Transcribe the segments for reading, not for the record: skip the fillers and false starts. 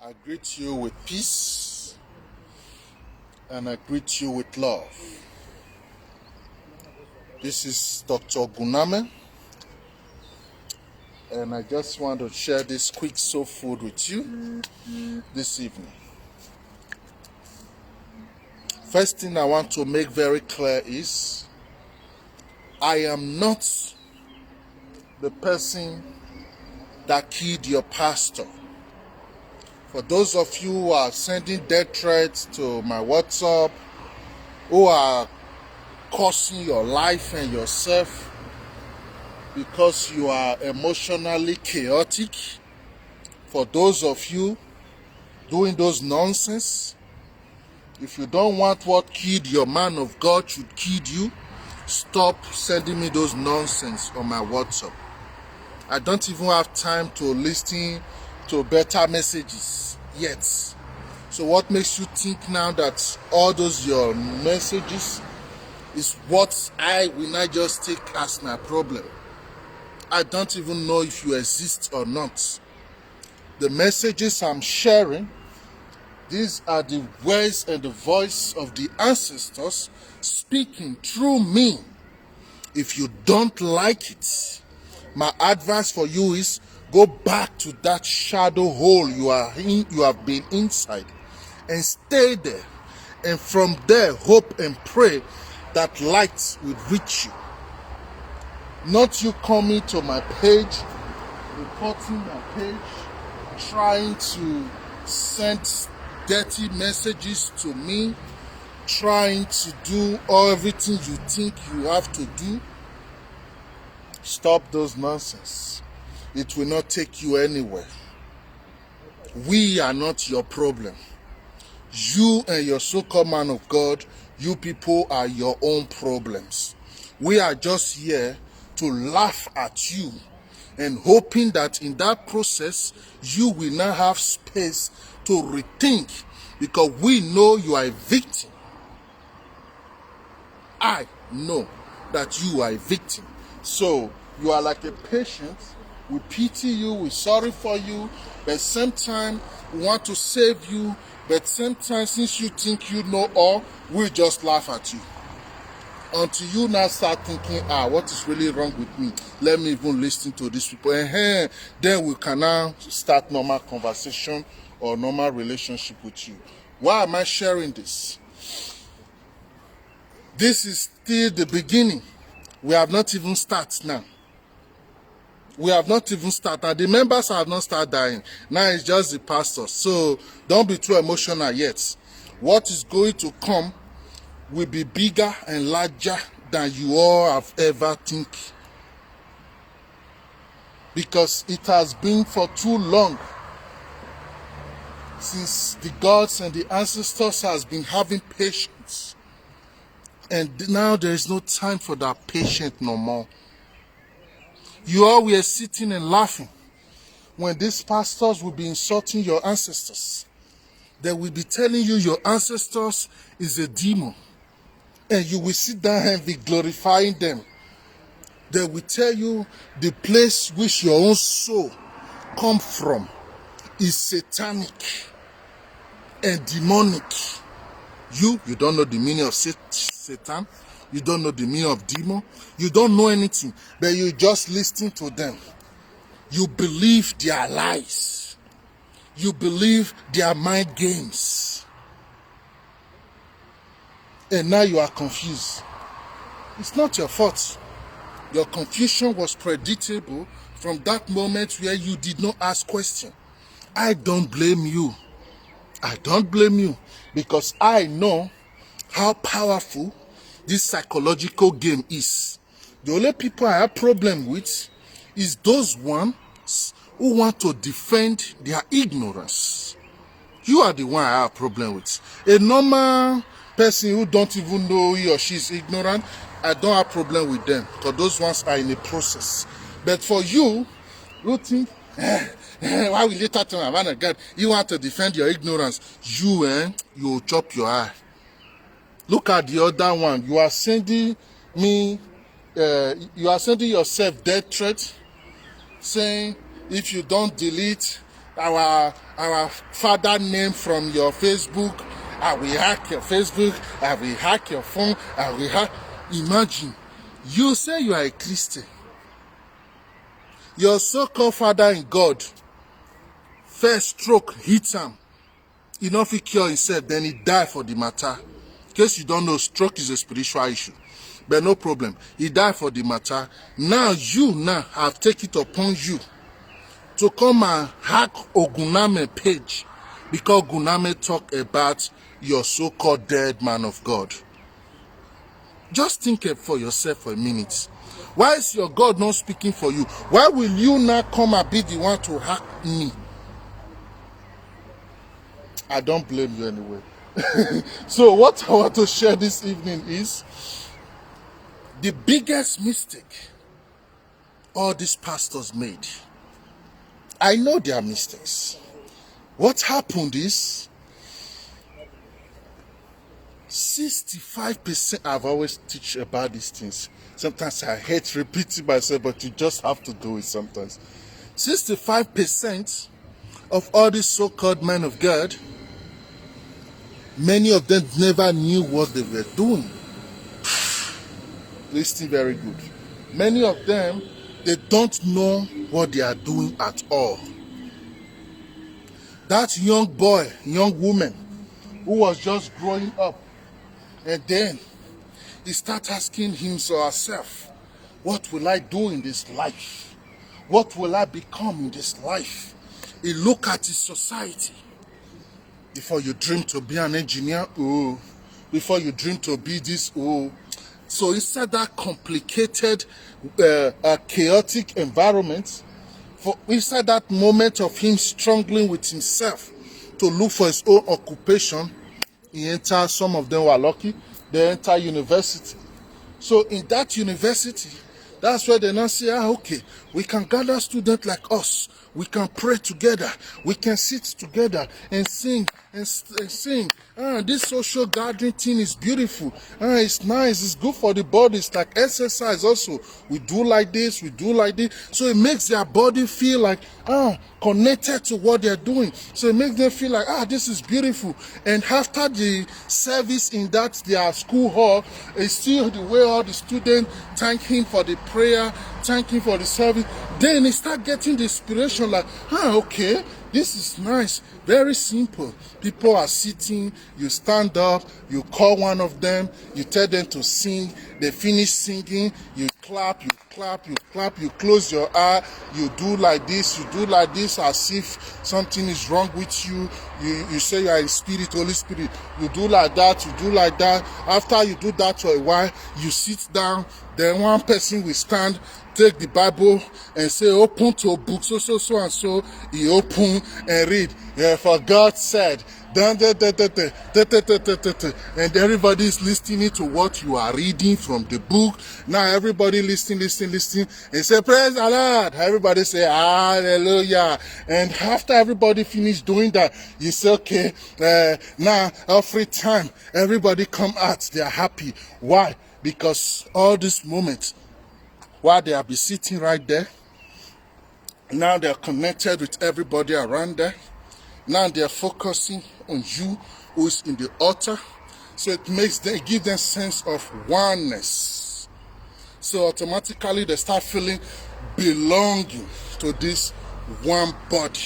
I greet you with peace and I greet you with love. This is Dr. Oguname, and I just want to share this quick soul food with you this evening. First thing I want to make very clear is I am not the person that killed your pastor. For those of you who are sending death threats to my WhatsApp, who are cursing your life and yourself because you are emotionally chaotic, for those of you doing those nonsense, if you don't want what killed your man of God should kill you, stop sending me those nonsense on my WhatsApp. I don't even have time to listen to better messages yet. So what makes you think now that all those your messages is what I will not just take as my problem? I don't even know if you exist or not. The messages I'm sharing, these are the words and the voice of the ancestors speaking through me. If you don't like it, my advice for you is go back to that shadow hole you have been inside and stay there. And from there, hope and pray that light will reach you. Not you coming to my page, reporting my page, trying to send dirty messages to me, trying to do everything you think you have to do. Stop those nonsense. It will not take you anywhere. We are not your problem. You and your so-called man of God, you people are your own problems. We are just here to laugh at you and hoping that in that process, you will now have space to rethink, because we know you are a victim. I know that you are a victim. So you are like a patient. We pity you, we're sorry for you, but sometimes we want to save you, but sometimes since you think you know all, we just laugh at you. Until you now start thinking, what is really wrong with me? Let me even listen to these people. And then we can now start normal conversation or normal relationship with you. Why am I sharing this? This is still the beginning. We have not even started now. We have not even started. The members have not started dying. Now it's just the pastors. So don't be too emotional yet. What is going to come will be bigger and larger than you all have ever think. Because it has been for too long since the gods and the ancestors has been having patience. And now there is no time for that patience no more. You all were sitting and laughing when these pastors will be insulting your ancestors. They will be telling you your ancestors is a demon. And you will sit down and be glorifying them. They will tell you the place which your own soul come from is satanic and demonic. You don't know the meaning of Satan. You don't know the meaning of demon. You don't know anything, but you just listen to them. You believe their lies. You believe their mind games. And now you are confused. It's not your fault. Your confusion was predictable from that moment where you did not ask questions. I don't blame you. I don't blame you, because I know how powerful this psychological game is. The only people I have problem with is those ones who want to defend their ignorance. You are the one I have problem with. A normal person who don't even know he or she is ignorant, I don't have problem with them, because those ones are in a process. But for you, you think, why will you talk to my man of God? You want to defend your ignorance. You will chop your eye. Look at the other one. You are sending me, you are sending yourself death threat, saying if you don't delete our father name from your Facebook. I will hack your Facebook. I will hack your phone. I will hack. Imagine, you say you are a Christian. Your so-called father in God, first stroke hits him. He not fit cure himself, then he die for the matter. In case you don't know, stroke is a spiritual issue. But no problem. He died for the matter. Now you have taken it upon you to come and hack Oguname page because Oguname talk about your so-called dead man of God. Just think it for yourself for a minute. Why is your God not speaking for you? Why will you not come and be the one to hack me? I don't blame you anyway. So what I want to share this evening is the biggest mistake all these pastors made. I know their mistakes. What happened is 65%. I've always teach about these things. Sometimes I hate repeating myself, but you just have to do it sometimes. 65% of all these so-called men of God, many of them never knew what they were doing. Listen very good. Many of them, they don't know what they are doing at all. That young boy, young woman, who was just growing up, and then he starts asking himself or herself, what will I do in this life? What will I become in this life? He look at his society. Before you dream to be an engineer, oh. Before you dream to be this, oh. So inside that complicated, chaotic environment, inside that moment of him struggling with himself to look for his own occupation, he enters. Some of them were lucky, they enter university. So in that university, that's where they now say, okay, we can gather students like us. We can pray together. We can sit together and sing and sing. This social gathering thing is beautiful. It's nice. It's good for the body. It's like exercise also. We do like this. We do like this. So it makes their body feel like, connected to what they're doing. So it makes them feel like, this is beautiful. And after the service in that their school hall, it's still the way all the students thank him for the prayer, thank him for the service. Then they start getting the inspiration like, okay, this is nice, very simple. People are sitting, you stand up, you call one of them, you tell them to sing, they finish singing, you clap, you clap, you clap, you close your eye, you do like this, as if something is wrong with you. You say you are in spirit, Holy Spirit, you do like that, you do like that. After you do that for a while, you sit down, then one person will stand, take the Bible and say, open to a book, so and so. He open and read. For God said, and everybody is listening to what you are reading from the book. Now everybody listen, and say, praise the Lord. Everybody say, hallelujah. And after everybody finish doing that, you say, okay, now every time everybody come out, they are happy. Why? Because all these moments, while they have been sitting right there, now they're connected with everybody around there. Now they're focusing on you who is in the altar. So it makes them, give them sense of oneness. So automatically they start feeling belonging to this one body.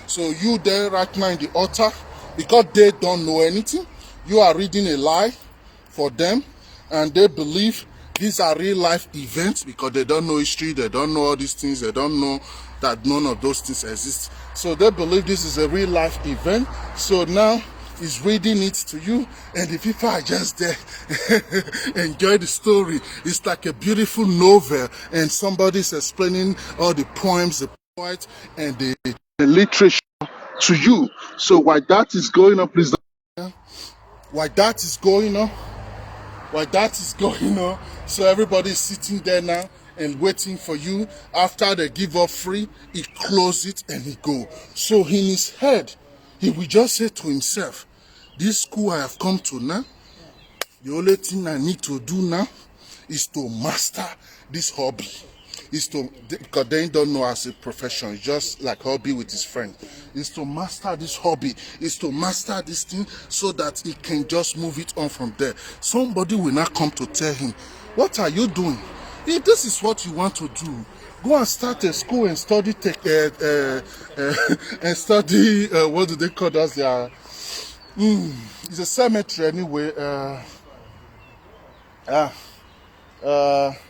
So you there right now in the altar, because they don't know anything, you are reading a lie for them, and they believe these are real life events because they don't know history, they don't know all these things, they don't know that none of those things exist. So they believe this is a real life event. So now he's reading it to you, and the people are just there. Enjoy the story. It's like a beautiful novel, and somebody's explaining all the poems, the poets, and the literature to you. So while that is going on, please. While that is going on, so everybody is sitting there now and waiting for you. After they give up free, he close it and he go. So in his head, he will just say to himself, this school I have come to now, the only thing I need to do now is to master this hobby. is to, because they don't know as a profession, it's just like hobby with his friend, is to master this hobby, is to master this thing so that he can just move it on from there. Somebody will not come to tell him, what are you doing? If this is what you want to do, go and start a school and study and study what do they call us? It's a cemetery anyway.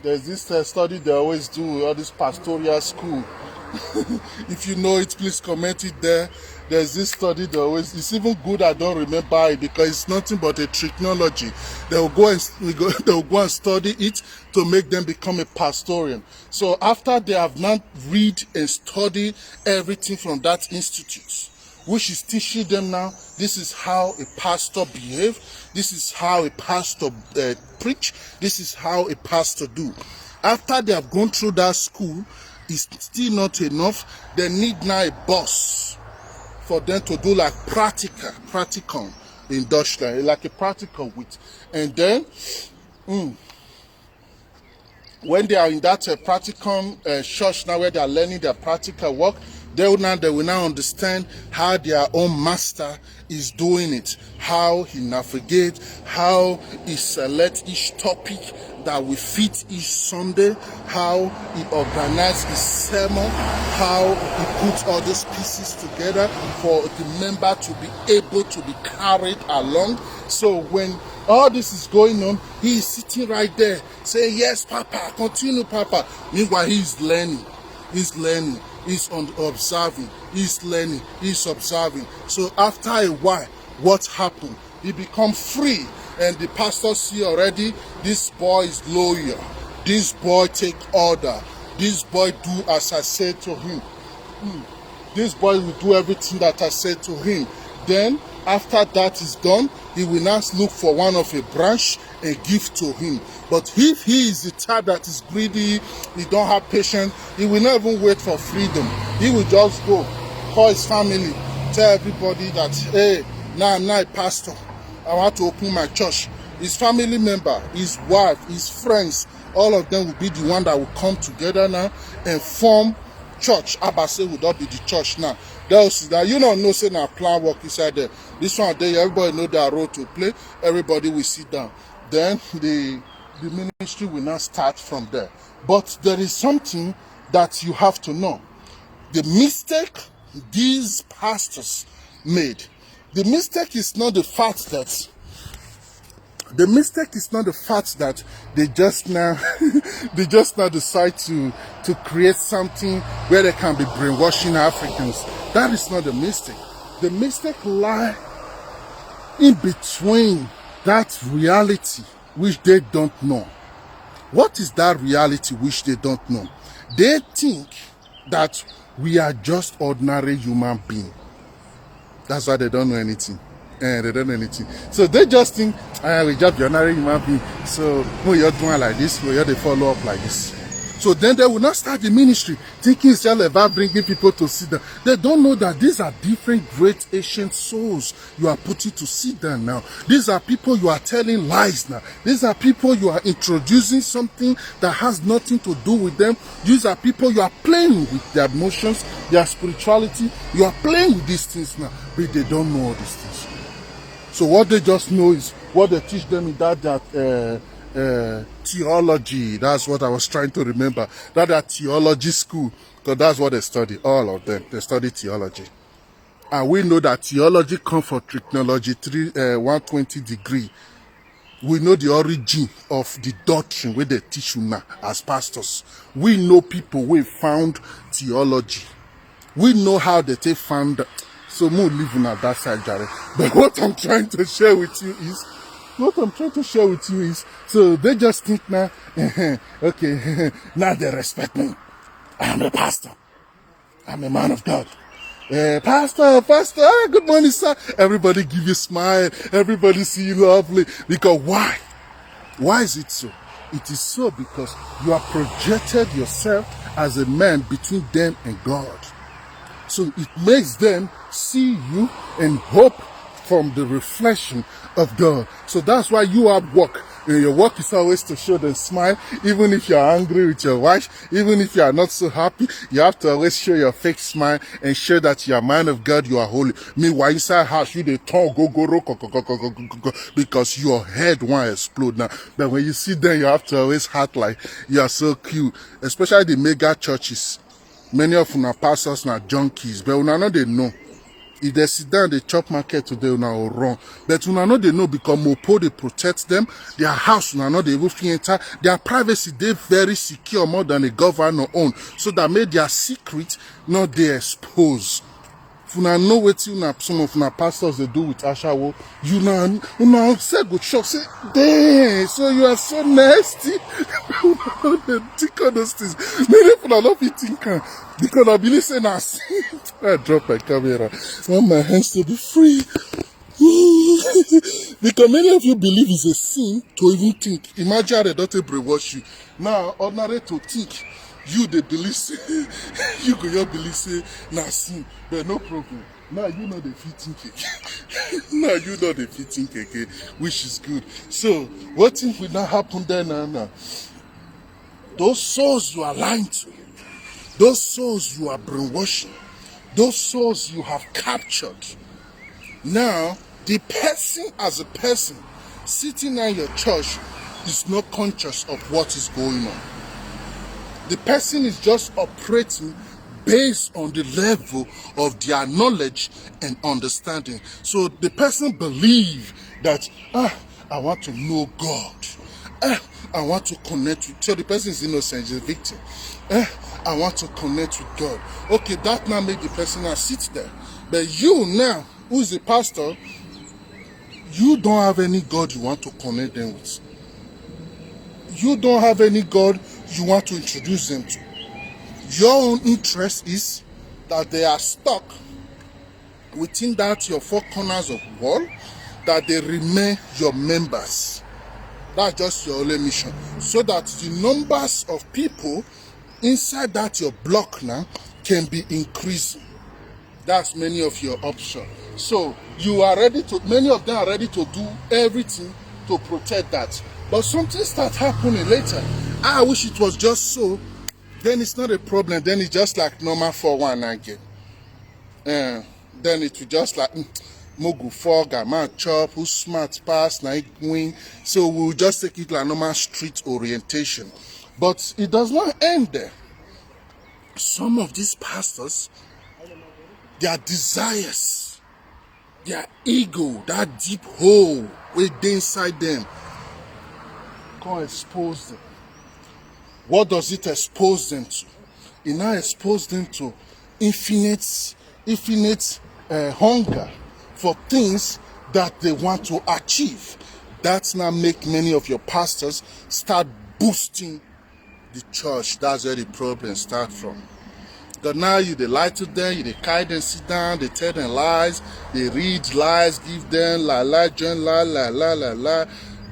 There's this study they always do, all this pastoral school. If you know it, please comment it there. There's this study they always, it's even good I don't remember it because it's nothing but a technology. They'll go and study it to make them become a pastorian. So after they have not read and study everything from that institute, which is teaching them now, this is how a pastor behaves, this is how a pastor preach, this is how a pastor do. After they have gone through that school, it's still not enough. They need now a boss for them to do like practicum in Deutschland, like a practical with. And then, when they are in that practicum church now where they are learning their practical work, they will now understand how their own master is doing it, how he navigates, how he selects each topic that will fit each Sunday, how he organizes his sermon, how he puts all those pieces together for the member to be able to be carried along. So when all this is going on, he is sitting right there saying, yes, Papa, continue, Papa. Meanwhile, he is learning. He's learning. He's observing. He's learning. He's observing. So after a while, what happened? He becomes free. And the pastor see already, this boy is loyal. This boy take order. This boy do as I said to him. This boy will do everything that I said to him. Then, after that is done, he will now look for one of a branch and give to him. But if he is the type that is greedy, he don't have patience, he will not even wait for freedom. He will just go, call his family, tell everybody that, hey, now I'm not a pastor. I want to open my church. His family member, his wife, his friends, all of them will be the one that will come together now and form church. Abase will not be the church now. That you don't know, say now plan work inside there. This one there, everybody know their role to play. Everybody will sit down. Then the ministry will not start from there. But there is something that you have to know. The mistake these pastors made. The mistake is not the fact that they just now decide to create something where they can be brainwashing Africans. That is not the mistake. The mistake lies in between that reality which they don't know. What is that reality which they don't know? They think that we are just ordinary human beings. That's why they don't know anything. They don't know anything. So they just think, we just be ordinary human beings. So you're doing like this, you're the follow up like this. So then they will not start the ministry thinking it's all about bringing people to sit down. They don't know that these are different great ancient souls you are putting to sit down now. These are people you are telling lies now. These are people you are introducing something that has nothing to do with them. These are people you are playing with their emotions, their spirituality. You are playing with these things now, but they don't know all these things. So what they just know is what they teach them in that theology. That's what I was trying to remember. That theology school, because that's what they study. All of them, they study theology. And we know that theology comes from technology 120 degree. We know the origin of the doctrine where they teach you now as pastors. We know people who found theology. We know how they found that. So more living at that side, Jared. But what I'm trying to share with you is, so they just think now, okay, now they respect me. I'm a pastor. I'm a man of God. Pastor, good morning, sir. Everybody give you a smile. Everybody see you lovely. Because why? Why is it so? It is so because you have projected yourself as a man between them and God. So it makes them see you and hope from the reflection of God. So that's why you have work Your work is always to show them smile, even if you're angry with your wife, even if you are not so happy, you have to always show your fake smile and show that you are a man of God, you are holy. Meanwhile, inside house, you the tongue go, because your head won't explode now. But when you sit there, you have to always act like you are so cute, especially the mega churches. Many of our pastors are junkies, but we know they know. If they sit down, they chop market today, una will run. But una know they know because Mopo, they protect them. Their house, una know they will enter. Their privacy, they very secure more than the governor own. So that made their secret not they expose. If una know what some of our pastors they do with Ashawo, you know, say good shock, say, dang, so you are so nasty. They think of those things. Many people are not thinking because I believe saying I drop my camera. I want my hands to be free. Because many of you believe it's a sin to even think. Imagine the daughter brainwash you. Now, ordinary to think. You they believe say, you go your believe say na sin, but no problem. Now you know the fitting cake. Now you know the fitting cake, which is good. So what if will not happen there now? Those souls you are lying to, those souls you are brainwashing, those souls you have captured. Now the person as a person sitting in your church is not conscious of what is going on. The person is just operating based on the level of their knowledge and understanding. So the person believes that, I want to know God. I want to connect with, so the person is innocent, he's a victim. I want to connect with God. Okay, that now make the person now sit there. But you now, who's the pastor, you don't have any God you want to connect them with. You don't have any God you want to introduce them to. Your own interest is that they are stuck within that your four corners of the wall, that they remain your members. That's just your only mission. So that the numbers of people inside that your block now can be increasing. That's many of your options. So you are ready to, many of them are ready to do everything to protect that. But something starts happening later. I wish it was just so. Then it's not a problem. Then it's just like normal 4-1 again. Then it will just like Mogu fog, man chop, who smart pass, night win. So we'll just take it like normal street orientation. But it does not end there. Some of these pastors, their desires, their ego, that deep hole within inside them, can't expose them. What does it expose them to? It now exposes them to infinite hunger for things that they want to achieve. That's now make many of your pastors start boosting the church. That's where the problem starts from. Because now they lie to them, they carry them sit down, they tell them lies, they read lies, give them la,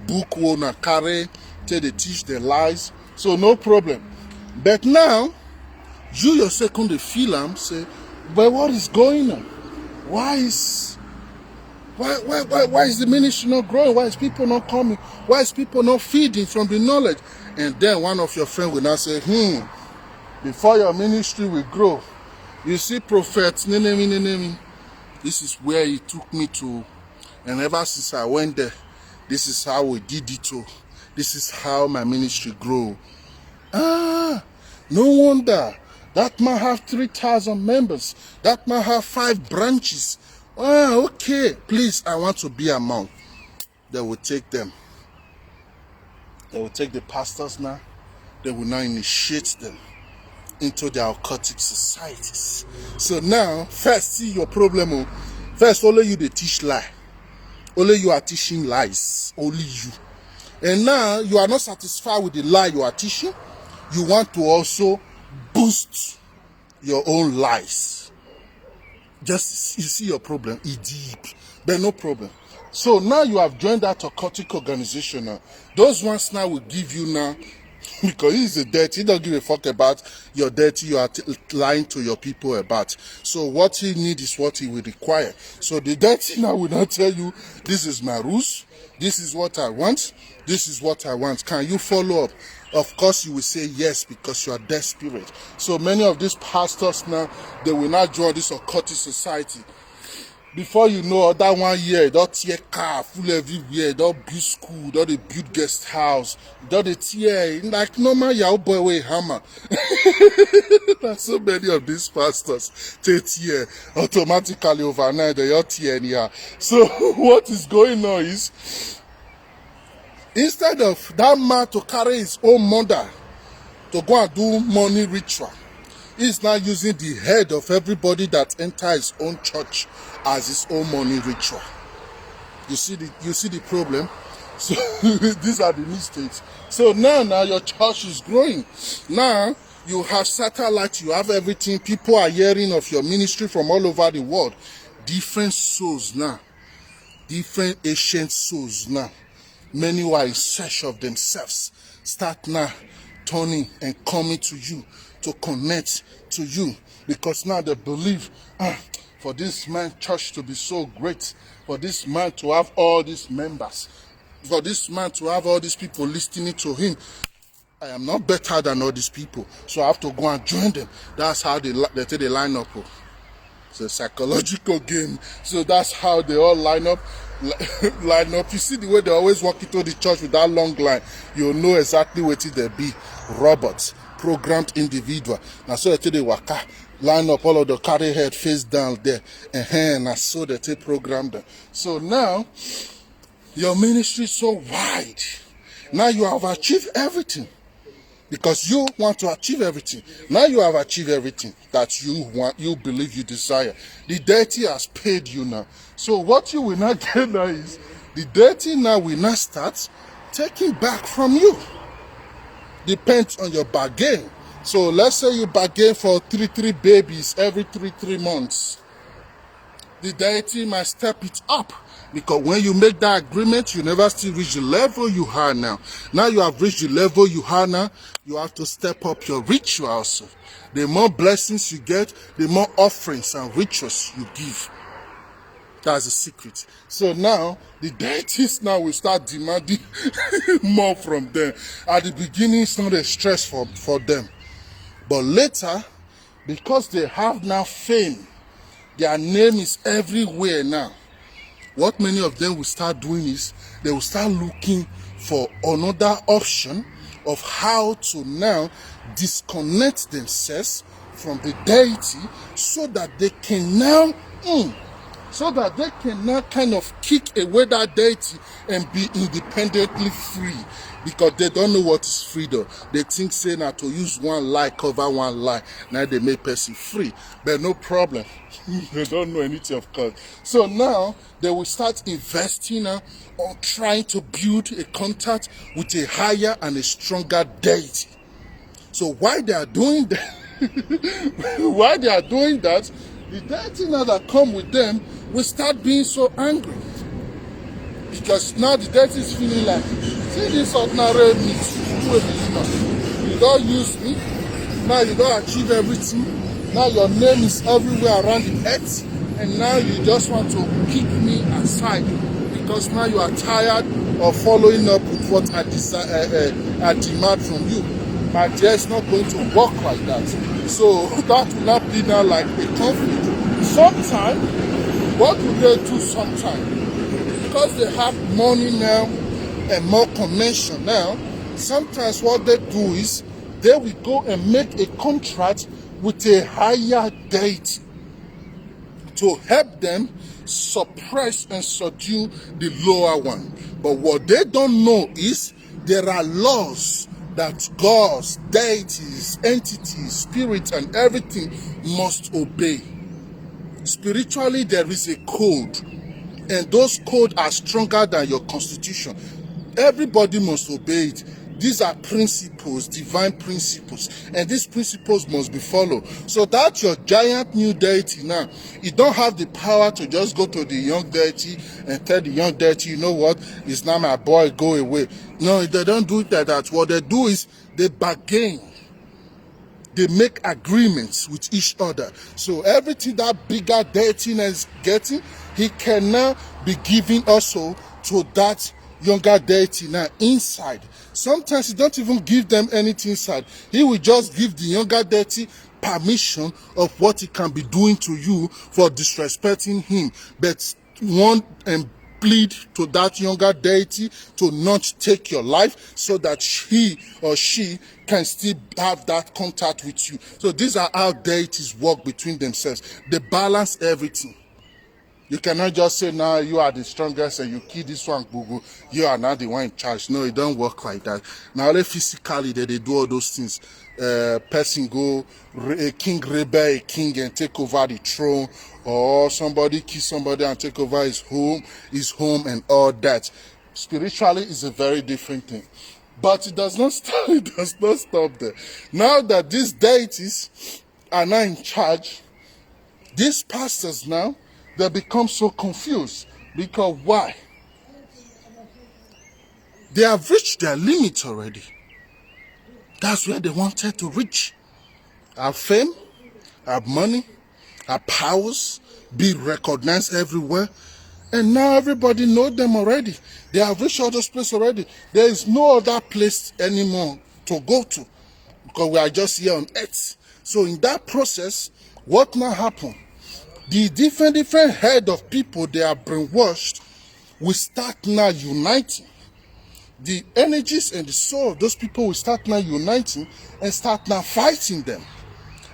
book wanna carry, till they teach them lies. So no problem. But now, you yourself come to feel them, say, but what is going on? Why is the ministry not growing? Why is people not coming? Why is people not feeding from the knowledge? And then one of your friends will now say, before your ministry will grow, you see prophet, Nenemi, this is where he took me to. And ever since I went there, this is how we did it too. This is how my ministry grew. No wonder. That man have 3,000 members. That man have 5 branches. Okay. Please, I want to be among. They will take them. They will take the pastors now. They will now initiate them into their occultic societies. So now, first, see your problem. First, only you they teach lie. Only you are teaching lies. Only you. And now, you are not satisfied with the lie you are teaching. You want to also boost your own lies. Just, you see your problem. It's deep. But no problem. So now you have joined that occultic organization now. Those ones now will give you now Because he's a deity. He don't give a fuck about your deity you are lying to your people about. So what he needs is what he will require. So the deity now will not tell you, this is my rules, this is what I want, this is what I want. Can you follow up? Of course you will say yes, because you are desperate. So many of these pastors now, they will not join this occultist society. Before you know, that 1 year, don't tear car full everywhere, don't build school, don't they build guest house, don't they tear like normal Yahoo boy way hammer. There's so many of these pastors they tear automatically overnight. They all tear anyhow. So what is going on is, instead of that man to carry his own mother to go and do money ritual, he's now using the head of everybody that enters his own church as his own money ritual. You see the problem? So these are the mistakes. So now your church is growing. Now you have satellite, you have everything. People are hearing of your ministry from all over the world. Different souls now. Different ancient souls now. Many who are in search of themselves start now turning and coming to you to connect to you, because now they believe, for this man church to be so great, for this man to have all these members, for this man to have all these people listening to him, I am not better than all these people, so I have to go and join them. That's how they take the line up. It's a psychological game. So that's how they all line up. You see the way they always walk into the church with that long line. You know exactly what they be. Robots, programmed individual. Now so they take the waka, line up all of the carry head face down there. And so they take program them. So now your ministry is so wide. Now you have achieved everything. Because you want to achieve everything. Now you have achieved everything that you want, you believe you desire. The deity has paid you now. So what you will not get now is, the deity now will not start taking back from you. Depends on your bargain. So let's say you bargain for three babies every three months. The deity might step it up, because when you make that agreement, you never still reach the level you are now. Now you have reached the level you are now, you have to step up your rituals. The more blessings you get, the more offerings and rituals you give. That's the secret. So now the deities now will start demanding more from them. At the beginning, it's not a stress for them, but later, because they have now fame, their name is everywhere now. What many of them will start doing is, they will start looking for another option of how to now disconnect themselves from the deity, so that they can now kind of kick away that deity and be independently free. Because they don't know what is freedom. They think saying that to use one lie cover one lie, now they make person free. But no problem. They don't know anything of God. So now they will start investing on trying to build a contact with a higher and a stronger deity. So why they are doing that? The deity now that come with them will start being so angry. Because now the deity is feeling like, see this ordinary meat, you don't use me, now you don't achieve everything, now your name is everywhere around the earth, and now you just want to kick me aside, because now you are tired of following up with what I demand from you. My dear, it's not going to work like that. So that will not be now like a conflict. Sometimes, what will they do sometimes? Because they have money now and more connection now, sometimes what they do is, they will go and make a contract with a higher deity to help them suppress and subdue the lower one. But what they don't know is, there are laws that gods, deities, entities, spirits, and everything must obey. Spiritually, there is a code, and those codes are stronger than your constitution. Everybody must obey it. These are principles, divine principles, and these principles must be followed. So that your giant new deity now, you don't have the power to just go to the young deity and tell the young deity, you know what, it's not my boy, go away. No, they don't do it like that. What they do is, They bargain. They make agreements with each other. So everything that bigger deity is getting, he can now be giving also to that younger deity now inside. Sometimes he don't even give them anything inside. He will just give the younger deity permission of what he can be doing to you for disrespecting him. But want and plead to that younger deity to not take your life so that he or she can still have that contact with you. So these are how deities work between themselves. They balance everything. You cannot just say, now you are the strongest and you kill this one, Google. You are not the one in charge. No, it don't work like that. Now, only physically they do all those things. Person go, a king rebel a king and take over the throne, or somebody kill somebody and take over his home and all that. Spiritually, is a very different thing. But it does not stop. It does not stop there. Now that these deities are now in charge, these pastors now, they become so confused. Because why? They have reached their limit already. That's where they wanted to reach. Have fame, have money, have powers, be recognized everywhere. And now everybody knows them already. They have reached all those places already. There is no other place anymore to go to. Because we are just here on earth. So in that process, what now happened? The different head of people they are brainwashed will start now uniting. The energies and the soul of those people will start now uniting and start now fighting them.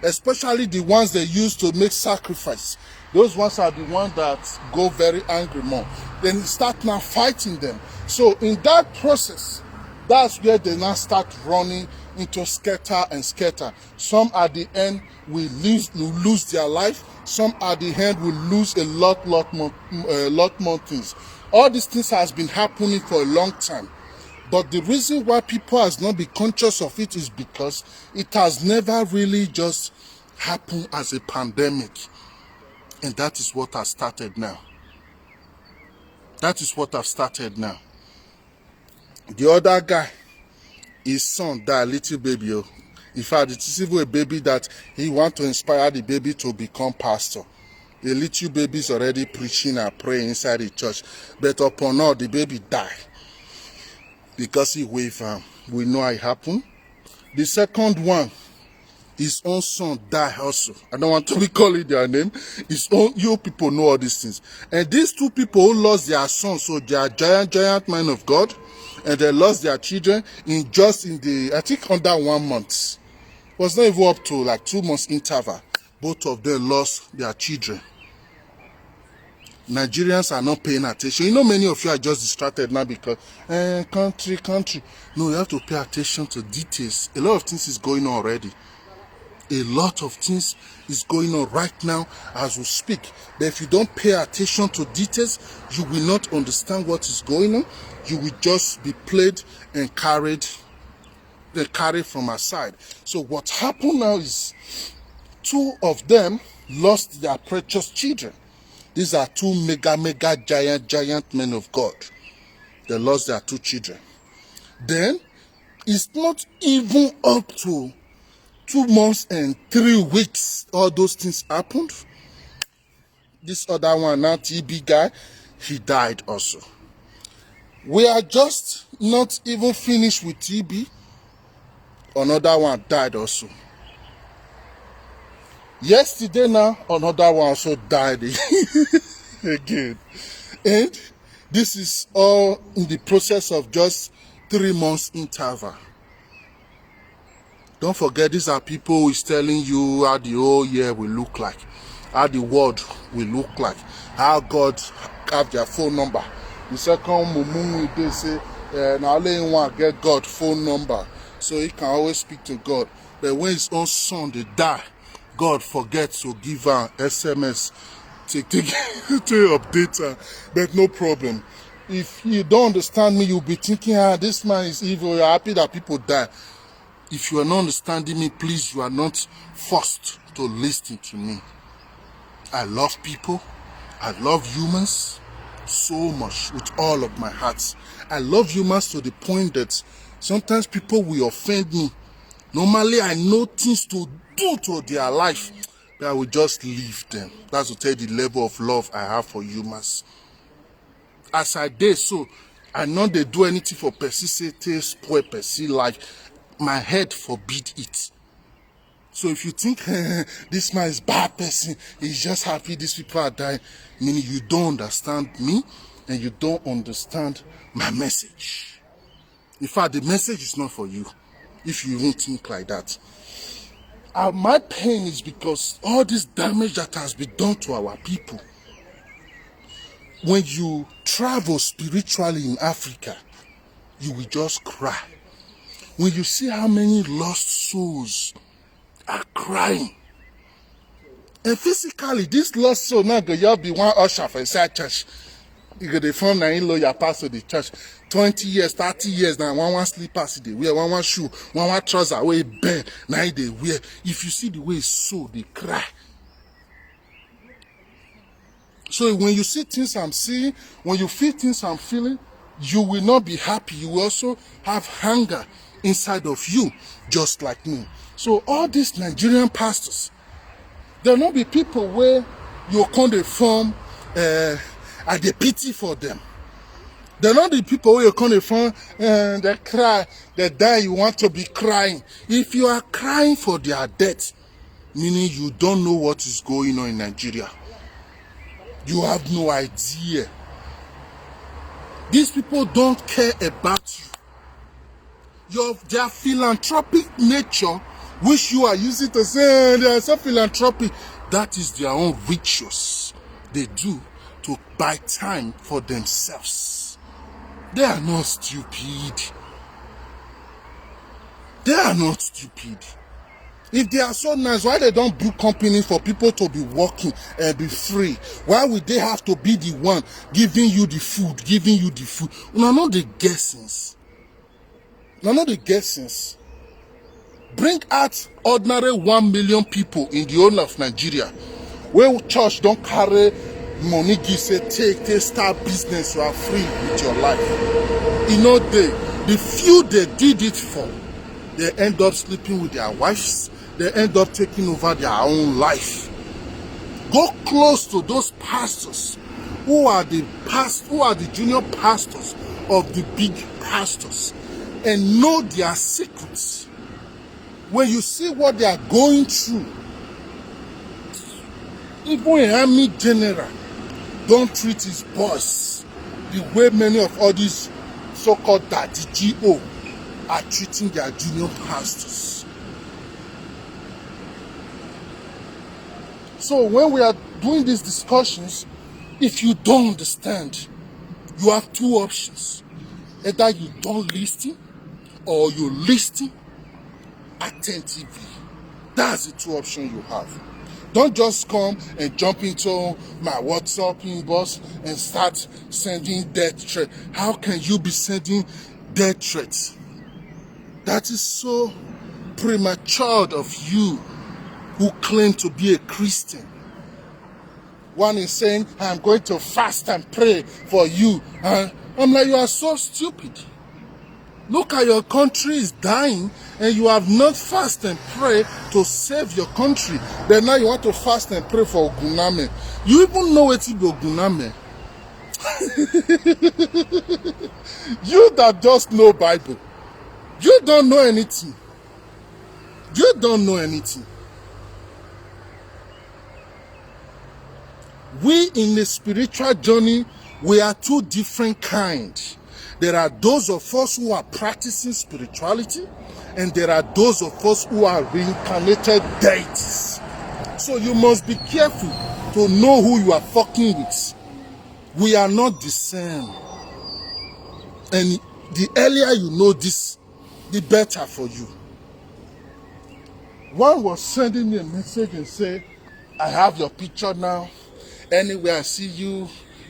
Especially the ones they use to make sacrifice. Those ones are the ones that go very angry more. Then start now fighting them. So in that process, that's where they now start running into scatter and scatter. Some at the end will lose their life. Some at the end will lose a lot more things. All these things has been happening for a long time. But the reason why people has not been conscious of it is because it has never really just happened as a pandemic. And that is what has started now. That is what has started now. The other guy, his son died, little baby. In fact, it is even a baby that he want to inspire the baby to become pastor. The little baby is already preaching and praying inside the church. But upon all, the baby died. Because he waved we know it happened. The second one, his own son died also. I don't want to be calling their name. His own, you people know all these things. And these two people who lost their sons, so they are giant men of God, and they lost their children in the, I think under 1 month. It was not even up to like 2 months interval. Both of them lost their children. Nigerians are not paying attention. You know, many of you are just distracted now because country. No, you have to pay attention to details. A lot of things is going on already. A lot of things is going on right now as we speak. But if you don't pay attention to details, you will not understand what is going on. You will just be played and carried from aside. So what happened now is 2 of them lost their precious children. These are 2 mega giant men of God. They lost their 2 children. Then it's not even up to 2 months and 3 weeks all those things happened. This other one, now TB guy, he died also. We are just not even finished with TB. Another one died also. Yesterday now, another one also died again. And this is all in the process of just 3 months interval. Don't forget, these are people who is telling you how the whole year will look like, how the world will look like, how God have their phone number. The second mumu they say, now only one get God phone number, so he can always speak to God. But when his own son they die, God forgets to give her SMS to update her. But no problem. If you don't understand me, you'll be thinking, this man is evil. You're happy that people die. If you are not understanding me, please, you are not forced to listen to me. I love people. I love humans so much with all of my heart. I love humans to the point that Sometimes people will offend me. Normally, I know things to do to their life, but I will just leave them. That's to tell you the level of love I have for humans. As I did so, I know they do anything for person, say, taste, spoil person life. My head forbid it. So if you think this man is bad person, he's just happy these people are dying, meaning you don't understand me and you don't understand my message. In fact, the message is not for you if you won't think like that. My pain is because all this damage that has been done to our people. When you travel spiritually in Africa, you will just cry. When you see how many lost souls are crying. And physically, this lost soul now go you be one usher for inside church. You go the form now in law your pastor the church. 20 years, 30 years now, one slippers they wear, one shoe, one trouser wey bend, now they wear. If you see the way so they cry. So when you see things I'm seeing, when you feel things I'm feeling, you will not be happy. You will also have hunger inside of you, just like me. So all these Nigerian pastors, there will not be people where you can't form at the pity for them. There will not be people where you can't form they cry, they die, you want to be crying. If you are crying for their death, meaning you don't know what is going on in Nigeria. You have no idea. These people don't care about you. Their philanthropic nature, which you are using to say they are so philanthropic, that is their own rituals they do to buy time for themselves. They are not stupid. They are not stupid. If they are so nice, why they don't build companies for people to be working and be free? Why would they have to be the one giving you the food, giving you the food? No, not the guessings. No, not the guessings. Bring out ordinary 1 million people in the whole of Nigeria, where church don't carry money, give say take start business, you are free with your life. You know, the few they did it for, they end up sleeping with their wives. They end up taking over their own life. Go close to those pastors who are the junior pastors of the big pastors and know their secrets. When you see what they are going through, even an army general don't treat his boss the way many of all these so-called daddy GO are treating their junior pastors. So when we are doing these discussions, if you don't understand, you have two options. Either you don't listen or you listen attentively. That's the two options you have. Don't just come and jump into my WhatsApp inbox and start sending death threats. How can you be sending death threats? That is so premature of you who claim to be a Christian. One is saying, I'm going to fast and pray for you. I'm like, you are so stupid. Look at your country is dying and you have not fast and pray to save your country. Then now you want to fast and pray for Oguname. You even know what is Oguname. You that just know Bible. You don't know anything. You don't know anything. We in the spiritual journey, we are two different kinds. There are those of us who are practicing spirituality, and there are those of us who are reincarnated deities. So you must be careful to know who you are fucking with. We are not the same. And the earlier you know this, the better for you. One was sending me a message and say, I have your picture now. Anywhere I see you,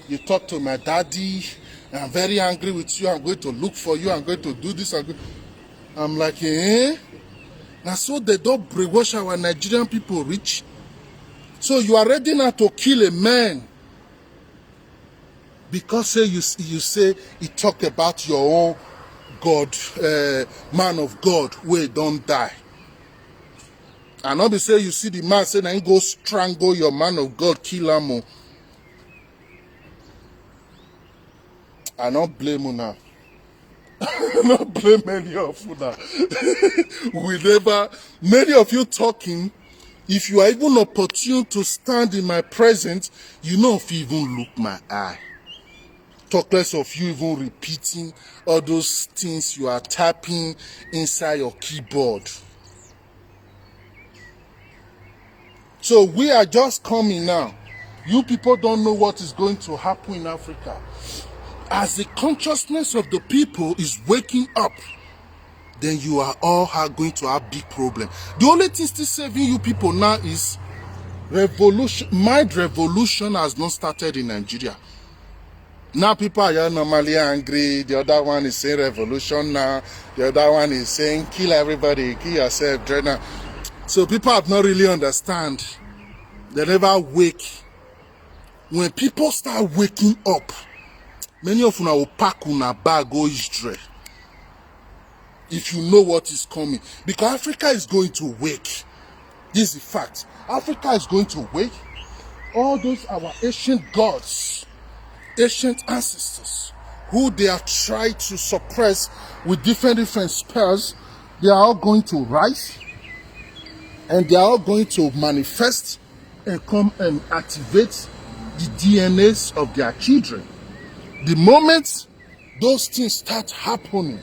you talk to my daddy. I'm very angry with you. I'm going to look for you. I'm going to do this. I'm like, eh? Now so they don't brainwash our Nigerian people rich. So you are ready now to kill a man because say you say he talked about your own God, man of God, wey don't die. And not be say you see the man say, then go strangle your man of God, kill him. I not blame you now. I not blame any of you now. We never, many of you talking, if you are even opportune to stand in my presence, you know if you even look my eye. Talk less of you even repeating all those things you are typing inside your keyboard. So we are just coming now. You people don't know what is going to happen in Africa. As the consciousness of the people is waking up, then you are all going to have big problem. The only thing still saving you people now is revolution. Mind revolution has not started in Nigeria. Now people are normally angry. The other one is saying revolution now. The other one is saying kill everybody, kill yourself, Drena. So people have not really understand. They never wake. When people start waking up, many of you will pack una bag go Israel. If you know what is coming. Because Africa is going to wake. This is a fact. Africa is going to wake. All those our ancient gods, ancient ancestors, who they are trying to suppress with different spells, they are all going to rise. And they are all going to manifest and come and activate the DNAs of their children. The moment those things start happening,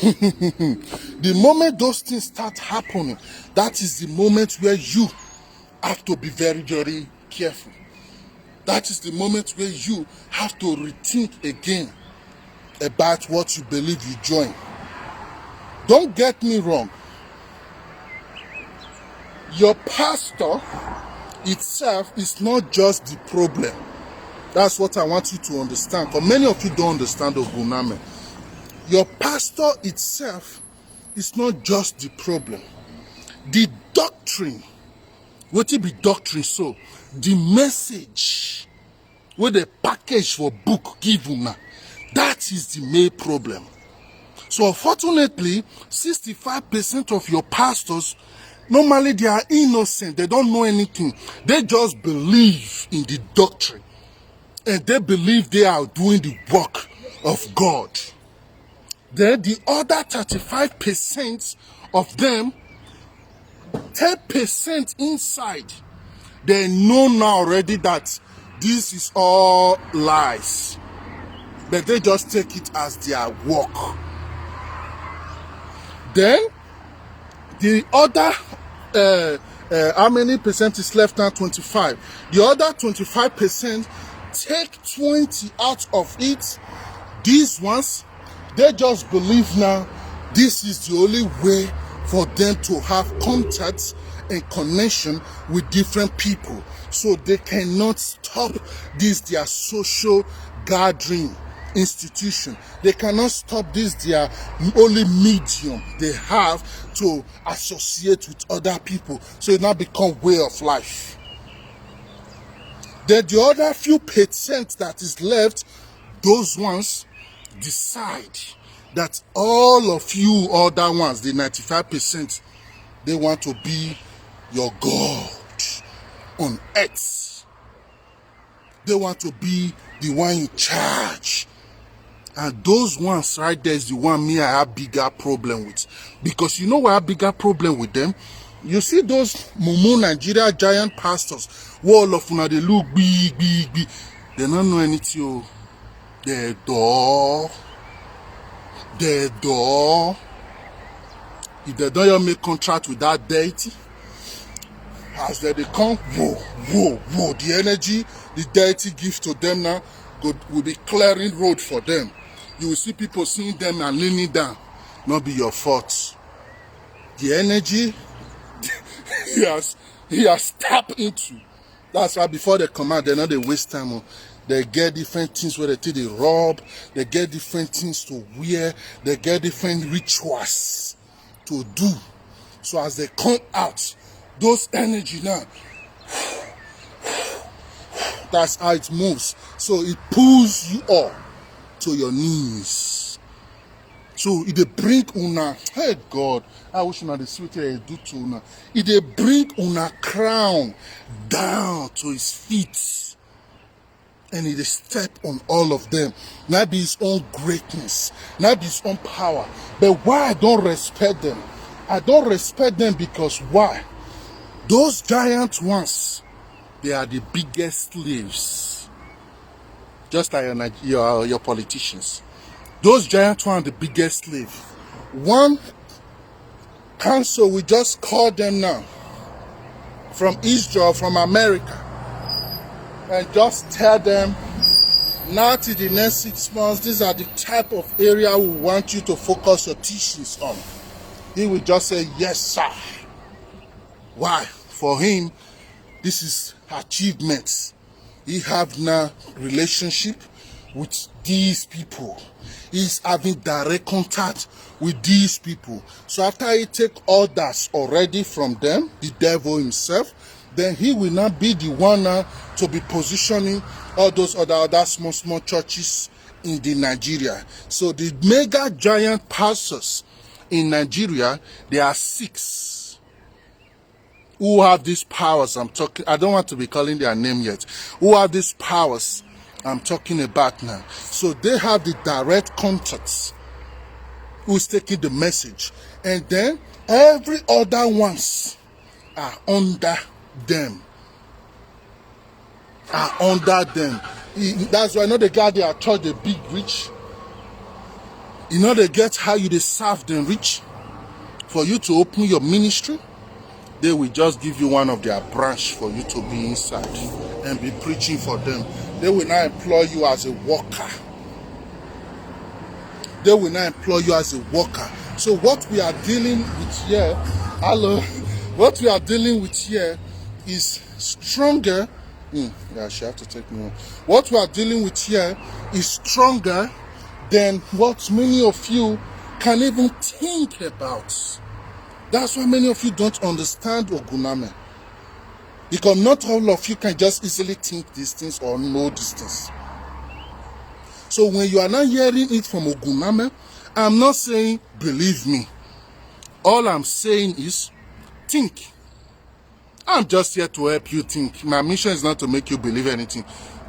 the moment those things start happening, that is the moment where you have to be very, very careful. That is the moment where you have to rethink again about what you believe you join. Don't get me wrong. Your pastor itself is not just the problem. That's what I want you to understand. For many of you don't understand Oguname. Your pastor itself is not just the problem. The doctrine, what it be doctrine so? The message, what the package for book give una, that is the main problem. So unfortunately, 65% of your pastors, normally they are innocent. They don't know anything. They just believe in the doctrine. And they believe they are doing the work of God. Then the other 35% of them, 10% inside, they know now already that this is all lies. But they just take it as their work. Then the other, how many percent is left now? 25. The other 25%, take 20 out of it. These ones, they just believe now this is the only way for them to have contact and connection with different people. So they cannot stop this their social gathering institution. They cannot stop this their only medium they have to associate with other people. So it now become way of life. Then the other few percent that is left, those ones decide that all of you other ones, the 95%, they want to be your God on earth. They want to be the one in charge. And those ones right there is the one me I have bigger problem with. Because you know why I have bigger problem with them? You see those Mumu Nigeria giant pastors, who all of them they look big. They don't know anything. Their door. If they don't make contract with that deity, as they come, whoa, the energy the deity gives to them now will be clearing road for them. You will see people seeing them and leaning down. Not be your fault. The energy he has tapped into. That's why before they come out, they're not they waste time. They get different things where they rob. They get different things to wear. They get different rituals to do. So as they come out, those energy now, that's how it moves. So it pulls you up to your knees. So if they bring una, hey God, I wish una the sweet here do to una. If they bring una crown down to his feet, and he step on all of them, not be his own greatness, not be his own power. But why I don't respect them? I don't respect them because why? Those giant ones, they are the biggest slaves. Just like your politicians. Those giant ones are the biggest slave. One council, we just call them now, from Israel, from America, and just tell them, now to the next 6 months, these are the type of area we want you to focus your teachings on. He will just say, yes, sir. Why? For him, this is achievements. He have now relationship with these people. He's having direct contact with these people. So after he take orders already from them, the devil himself, then he will not be the one now to be positioning all those other small churches in the Nigeria. So the mega giant pastors in Nigeria, there are 6 who have these powers. I'm talking, I don't want to be calling their name yet. Who have these powers I'm talking about now. So they have the direct contacts who's taking the message. And then every other ones are under them. That's why I know the guy they are taught the big rich. You know they get how you serve them rich. For you to open your ministry, they will just give you one of their branch for you to be inside and be preaching for them. They will not employ you as a worker. They will not employ you as a worker. So what we are dealing with here, what we are dealing with here is stronger. Yeah, she have to take me on. What we are dealing with here is stronger than what many of you can even think about. That's why many of you don't understand Oguname. Because not all of you can just easily think these things or know these things. So when you are not hearing it from Oguname, I'm not saying believe me. All I'm saying is think. I'm just here to help you think. My mission is not to make you believe anything.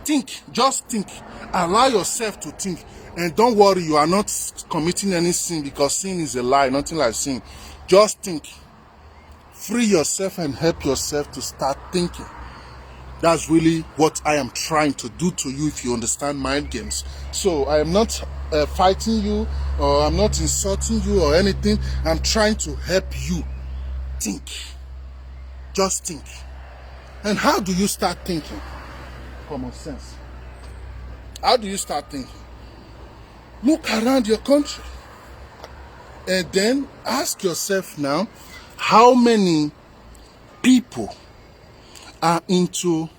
Think, just think. Allow yourself to think. And don't worry, you are not committing any sin because sin is a lie, nothing like sin. Just think. Free yourself and help yourself to start thinking. That's really what I am trying to do to you if you understand mind games. So I am not fighting you or I'm not insulting you or anything. I'm trying to help you think. Just think. And how do you start thinking? Common sense. How do you start thinking? Look around your country. And then ask yourself now, how many people are into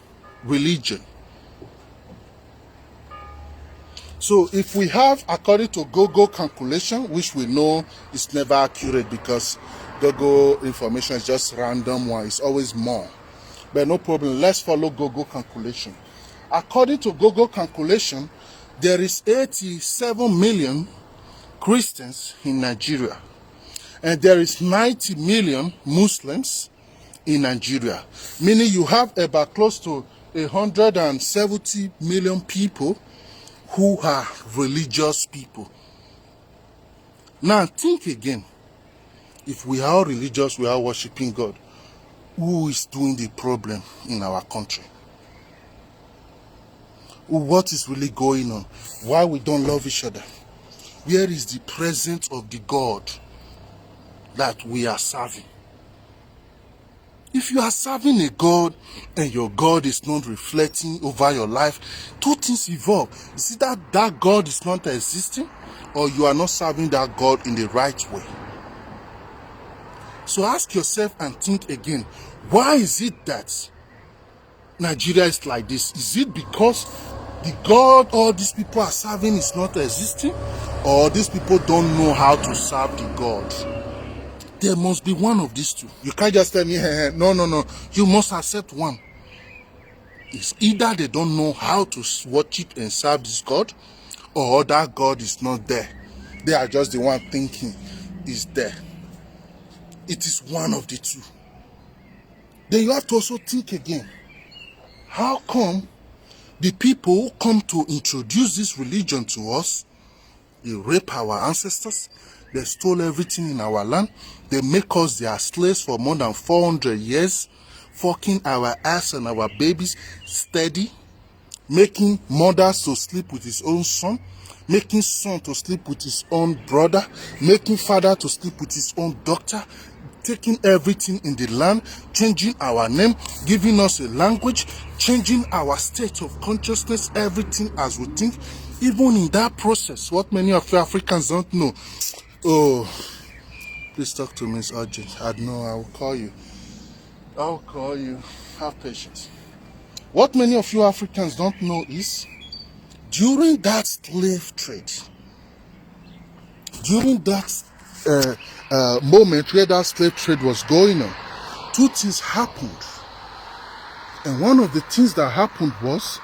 religion? So if we have, according to Google calculation, which we know is never accurate because Google information is just random one, it's always more. But no problem, let's follow Google calculation. According to Google calculation, there is 87 million Christians in Nigeria. And there is 90 million Muslims in Nigeria. Meaning you have about close to 170 million people who are religious people. Now think again. If we are all religious, we are worshiping God, who is doing the problem in our country? What is really going on? Why we don't love each other? Where is the presence of the God that we are serving? If you are serving a God and your God is not reflecting over your life, 2 things evolve. You see that God is not existing, or you are not serving that God in the right way. So ask yourself and think again, why is it that Nigeria is like this? Is it because the God all these people are serving is not existing, or these people don't know how to serve the God? There must be one of these two. You can't just tell me, hey, no. You must accept one. It's either they don't know how to worship and serve this God, or that God is not there. They are just the one thinking is there. It is one of the two. Then you have to also think again. How come the people who come to introduce this religion to us, they rape our ancestors, they stole everything in our land, they make us their slaves for more than 400 years, fucking our ass and our babies steady, making mothers to sleep with his own son, making son to sleep with his own brother, making father to sleep with his own doctor, taking everything in the land, changing our name, giving us a language, changing our state of consciousness, everything as we think. Even in that process, what many of you Africans don't know. Oh, please talk to me, it's urgent. I know, I will call you. I'll call you. Have patience. What many of you Africans don't know is, during that slave trade, during that moment where that slave trade was going on, two things happened. And one of the things that happened was,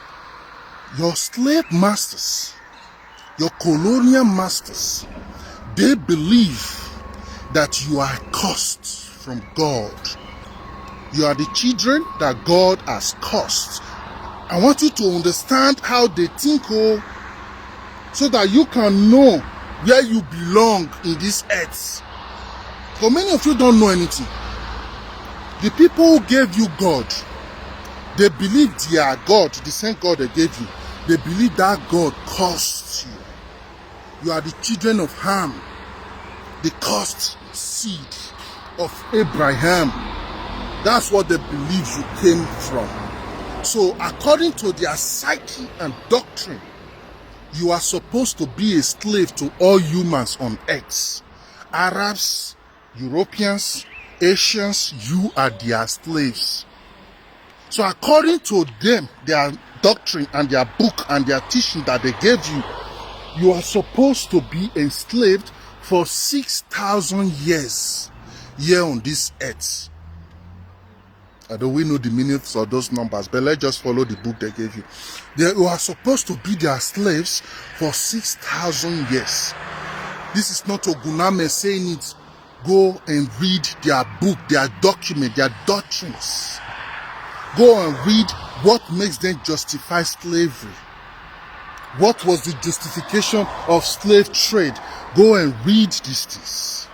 your slave masters, your colonial masters, they believe that you are cursed from God. You are the children that God has cursed. I want you to understand how they think, so that you can know where you belong in this earth. Because many of you don't know anything. The people who gave you God, they believe they are God, the same God they gave you. They believe that God cursed you. You are the children of Ham, the cursed seed of Abraham. That's what they believe you came from. So according to their psyche and doctrine, you are supposed to be a slave to all humans on earth. Arabs, Europeans, Asians, you are their slaves. So according to them, their doctrine and their book and their teaching that they gave you, you are supposed to be enslaved for 6,000 years here on this earth. I don't we know the meanings of those numbers, but let's just follow the book they gave you. You are supposed to be their slaves for 6,000 years. This is not Oguname saying it. Go and read their book, their document, their doctrines. Go and read what makes them justify slavery. What was the justification of slave trade? Go and read these things.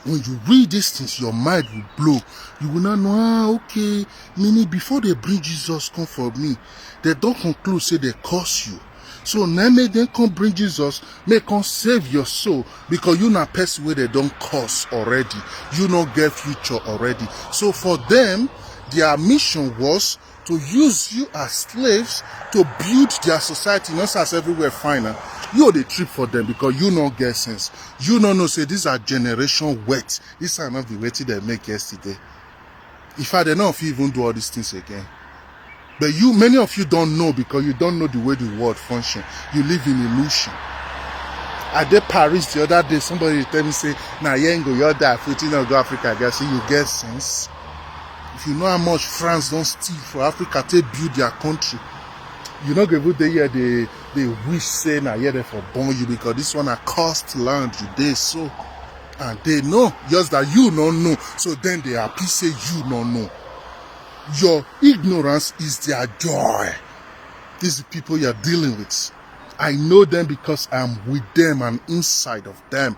When you read these things, your mind will blow. You will not know, okay, meaning before they bring Jesus come for me, they don't conclude, say they curse you. So now make them come bring Jesus, make come save your soul, because you not person where they don't curse already. You not get future already. So for them, their mission was to use you as slaves to build their society, not as everywhere finer. You the trip for them because you don't get sense. You don't know, say these are generation wet. These are not the weight they make yesterday. If I don't know if you even do all these things again. But you, many of you don't know because you don't know the way the world functions. You live in illusion. I did Paris the other day, somebody tell me, say, nah, you ain't go, you're there, if you don't go Africa, I guess, so you get sense. If you know how much France don't steal for Africa to build their country, you know, they wish say na here they for born you because this one a cost land you dey so, and they know just that you don't know, so then they happy say you don't know. Your ignorance is their joy. These are the people you're dealing with. I know them because I'm with them and inside of them.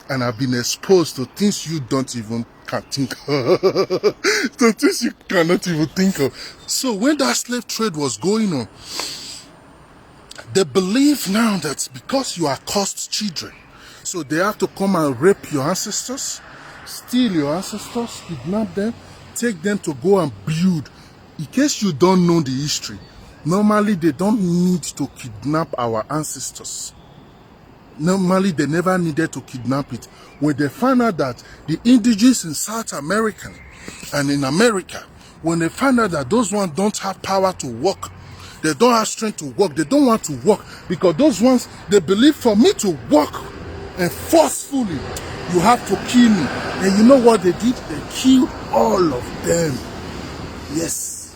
And I've been exposed to things you don't even can think of. To things you cannot even think of. So when that slave trade was going on, they believe now that because you are cursed children, so they have to come and rape your ancestors, steal your ancestors, kidnap them, take them to go and build. In case you don't know the history, normally they don't need to kidnap our ancestors. Normally they never needed to kidnap it. When they found out that the indigenous in South America and in America, when they find out that those ones don't have power to work, they don't have strength to work, they don't want to work, because those ones, they believe for me to work and forcefully, you have to kill me. And you know what they did? They killed all of them. Yes.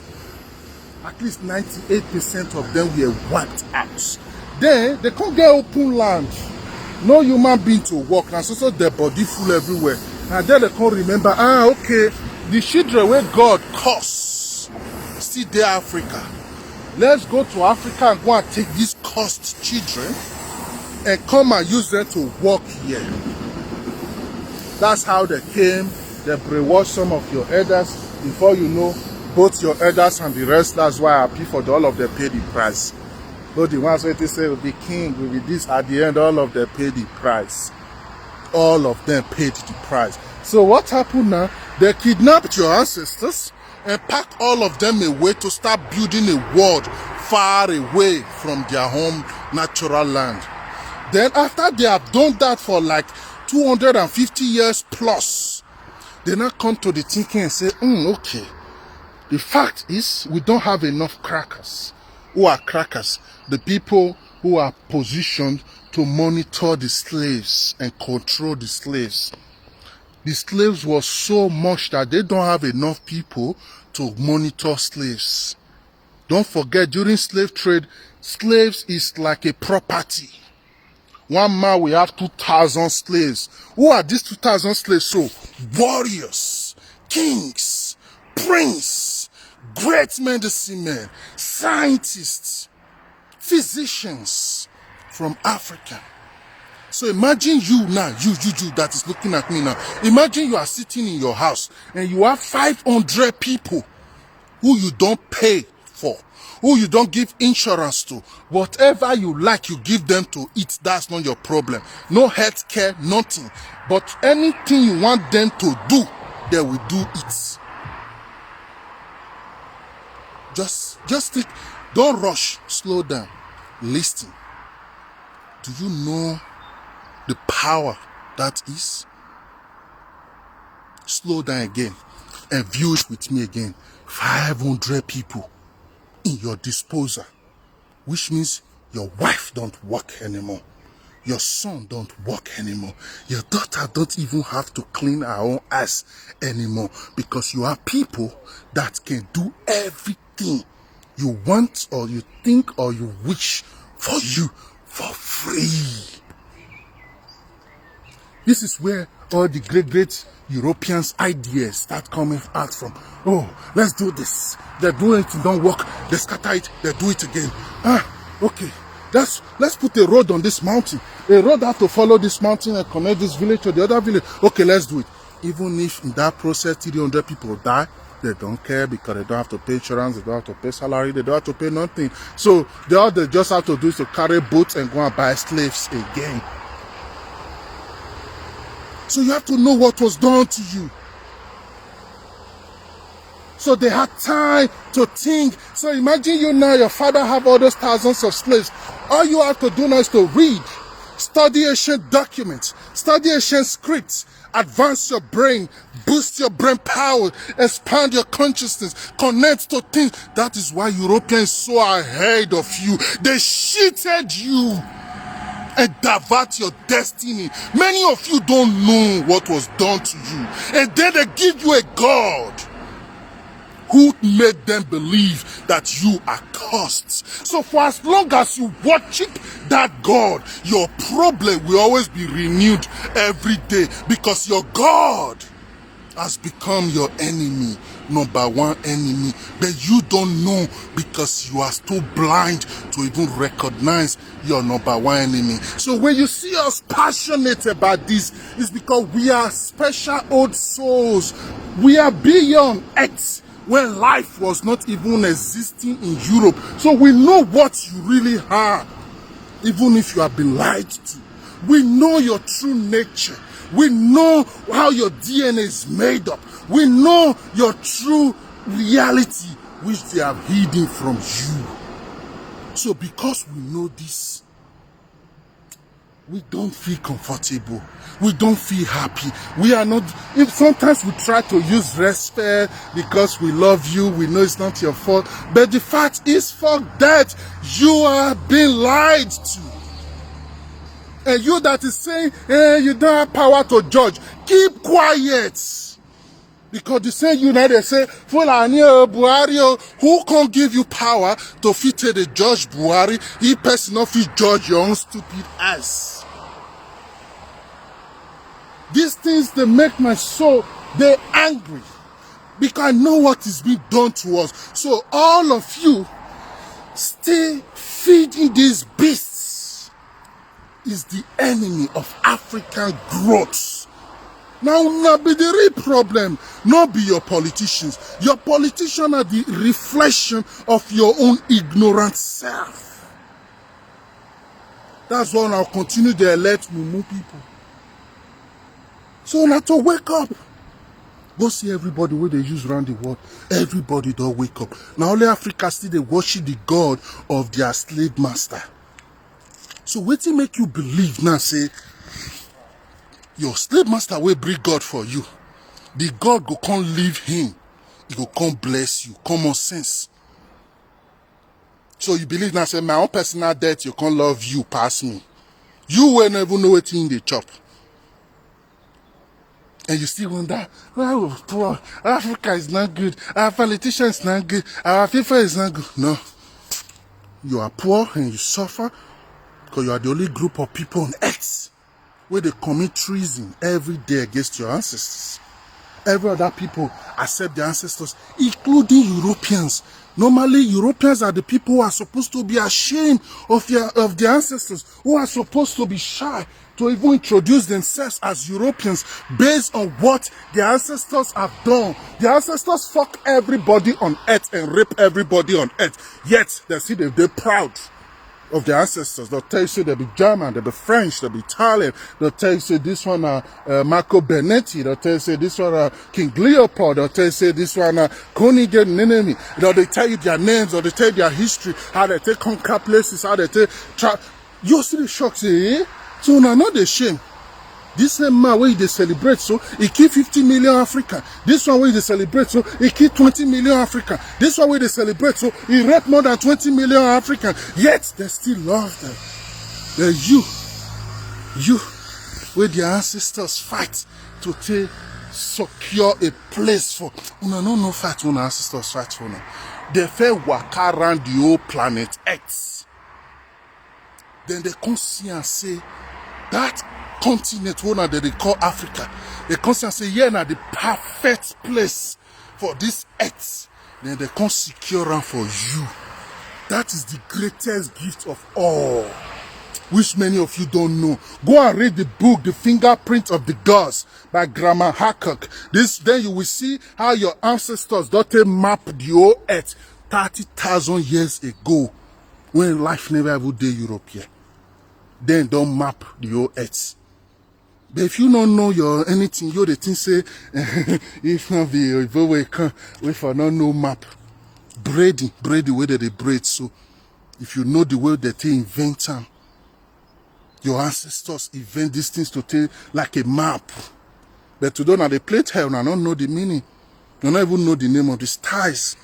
At least 98% of them were wiped out. Then they can't get open land. No human being to walk. And so their body full everywhere. And then they can't remember, okay, the children where God cursed, still there Africa. Let's go to Africa and go and take these cursed children and come and use them to walk here. That's how they came. They brainwashed some of your elders. Before you know, both your elders and the rest, that's why I appeal for all of them pay the price. But the ones where they say will be king, will be this, at the end, all of them pay the price. All of them paid the price. So what happened now? They kidnapped your ancestors and packed all of them away to start building a world far away from their home natural land. Then after they have done that for like 250 years plus, they now come to the thinking and say, okay, the fact is we don't have enough crackers. Who are crackers? The people who are positioned to monitor the slaves and control the slaves. The slaves was so much that they don't have enough people to monitor slaves. Don't forget, during slave trade, slaves is like a property. One man will have 2,000 slaves. Who are these 2,000 slaves? So, warriors, kings, prince, great medicine men, scientists, physicians from Africa. So imagine you now, you that is looking at me now. Imagine you are sitting in your house and you have 500 people who you don't pay for, who you don't give insurance to. Whatever you like, you give them to eat. That's not your problem. No health care, nothing. But anything you want them to do, they will do it. Just think, don't rush, slow down, listen. Do you know the power that is? Slow down again and view it with me again. 500 people in your disposal, which means your wife don't work anymore. Your son don't work anymore. Your daughter don't even have to clean her own ass anymore, because you have people that can do everything you want or you think or you wish for you for free. This is where all the great Europeans' ideas start coming out from. Oh, let's do this. They do it, it don't work. They scatter it, they do it again. Okay. Let's put a road on this mountain. A road has to follow this mountain and connect this village to the other village. Okay, let's do it. Even if in that process 300 people die, they don't care, because they don't have to pay insurance, they don't have to pay salary, they don't have to pay nothing. So all they just have to do is to carry boats and go and buy slaves again. So you have to know what was done to you. So they had time to think. So imagine you now, your father have all those thousands of slaves. All you have to do now is to read, study ancient documents, study ancient scripts, advance your brain, boost your brain power, expand your consciousness, connect to things. That is why Europeans so ahead of you. They cheated you and divert your destiny. Many of you don't know what was done to you. And then they give you a God who made them believe that you are cursed. So for as long as you worship that God, your problem will always be renewed every day, because your God has become your enemy, number one enemy. But you don't know, because you are too blind to even recognize your number one enemy. So when you see us passionate about this, it's because we are special old souls. We are beyond X, when life was not even existing in Europe. So we know what you really are, even if you have been lied to. We know your true nature. We know how your DNA is made up. We know your true reality, which they have hidden from you. So because we know this, we don't feel comfortable. We don't feel happy. We are not, if sometimes we try to use respect because we love you, we know it's not your fault. But the fact is, fuck that. You are being lied to. And you that is saying, hey, you don't have power to judge, keep quiet. Because the same United say, Fulani Buhari, who can't give you power to fit the judge Buhari? He person not fit judge your own stupid ass. These things, they make my soul, they angry. Because I know what is being done to us. So all of you, stay feeding these beasts. Is the enemy of African growth. Now, not be the real problem, not be your politicians. Your politicians are the reflection of your own ignorant self. That's why I'll continue to elect Mumu people. So now to wake up. Go see everybody where they use around the world. Everybody don't wake up. Now only Africa still they worship the God of their slave master. So what to make you believe now say your slave master will bring God for you. The God go come leave him. He go come bless you. Common sense. So you believe now say my own personal death you can't love you past me. You will never know what in the chop. And you still wonder, well, poor Africa is not good. Our politicians is not good. Our FIFA is not good. No. You are poor and you suffer because you are the only group of people on earth where they commit treason every day against your ancestors. Every other people accept their ancestors, including Europeans. Normally, Europeans are the people who are supposed to be ashamed of their ancestors, who are supposed to be shy to even introduce themselves as Europeans based on what their ancestors have done. Their ancestors fuck everybody on earth and rape everybody on earth. Yet, they're proud of their ancestors. They'll tell you say they'll be German, they'll be French, they'll be Italian. They'll tell you say this one Marco Benetti. They'll tell you say this one King Leopold. They'll tell you say this one Konigen Nenemi. They tell you their names or they tell you their history, how they take conquer places, how they take you see the shock say, eh? So now not the shame. This same man where they celebrate, so he keep 50 million African. This one where they celebrate, so he keep 20 million African. This one where they celebrate, so he rape more than 20 million African. Yet they still love them. They're you, where their ancestors fight to take secure a place for. No fight when ancestors fight for now. They fair walk around the whole planet X. Then they come see and say that continent one that they call Africa, they come and say, yeah, now the perfect place for this earth. Then they come secure them for you. That is the greatest gift of all, which many of you don't know. Go and read the book, The Fingerprint of the Gods by Graham Hancock. Then you will see how your ancestors don't map the whole earth 30,000 years ago when life never ever did Europe here. Then don't map the whole earth. But if you don't know your anything, you the thing say if not be we can we for not know map. Braid the way that they braid. So if you know the way that they invent them, your ancestors invent these things to take like a map. But today now they play hell and I don't know the meaning. You don't even know the name of the stars.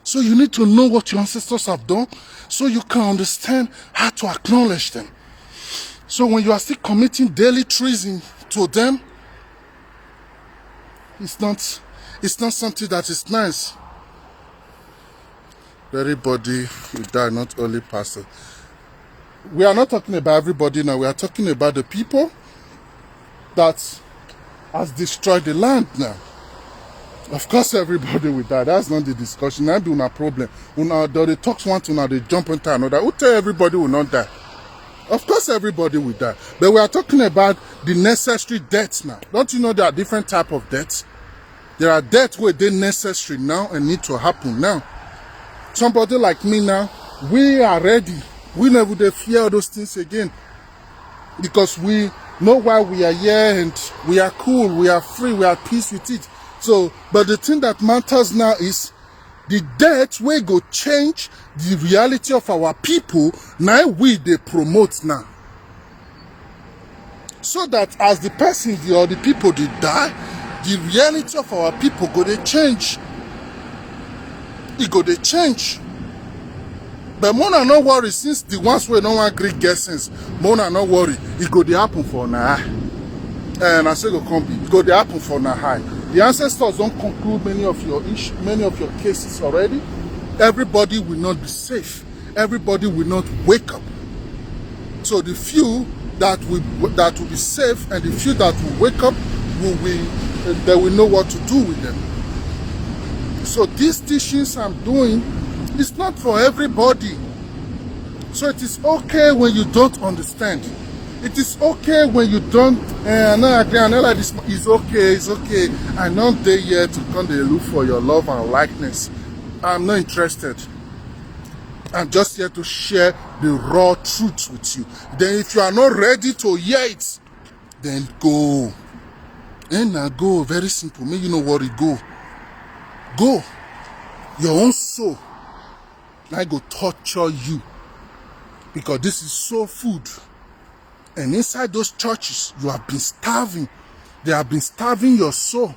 So you need to know what your ancestors have done so you can understand how to acknowledge them. So when you are still committing daily treason to them, it's not something that is nice. Everybody will die, not only pastor. We are not talking about everybody now. We are talking about the people that has destroyed the land now. Of course, everybody will die. That's not the discussion. That be una problem. They talk one to another, they jump into another. Who tell everybody will not die? Of course, everybody will die. But we are talking about the necessary deaths now. Don't you know there are different types of deaths? There are deaths where they're necessary now and need to happen now. Somebody like me now, we are ready. We never fear all those things again. Because we know why we are here and we are cool, we are free, we are at peace with it. So, but the thing that matters now is the death will go change the reality of our people. Now they promote now. So that as the person or the people they die, the reality of our people go they change. It go they change. But Mona no worry since the ones where no one Greek guessings. Mona no worry. It go they happen for now. And I say go come. It go they happen for now high. The ancestors don't conclude many of your cases already. Everybody will not be safe. Everybody will not wake up. So the few that will be safe and the few that will wake up they will know what to do with them. So these teachings I'm doing, it's not for everybody. So it is okay when you don't understand. It is okay when you don't, I know like this, it's okay. I'm not there yet to come to look for your love and likeness. I'm not interested. I'm just here to share the raw truth with you. Then if you are not ready to hear it, then go. And now go, very simple. Make you know what it go. Go. Your own soul. I go torture you. Because this is soul food. And inside those churches, you have been starving. They have been starving your soul.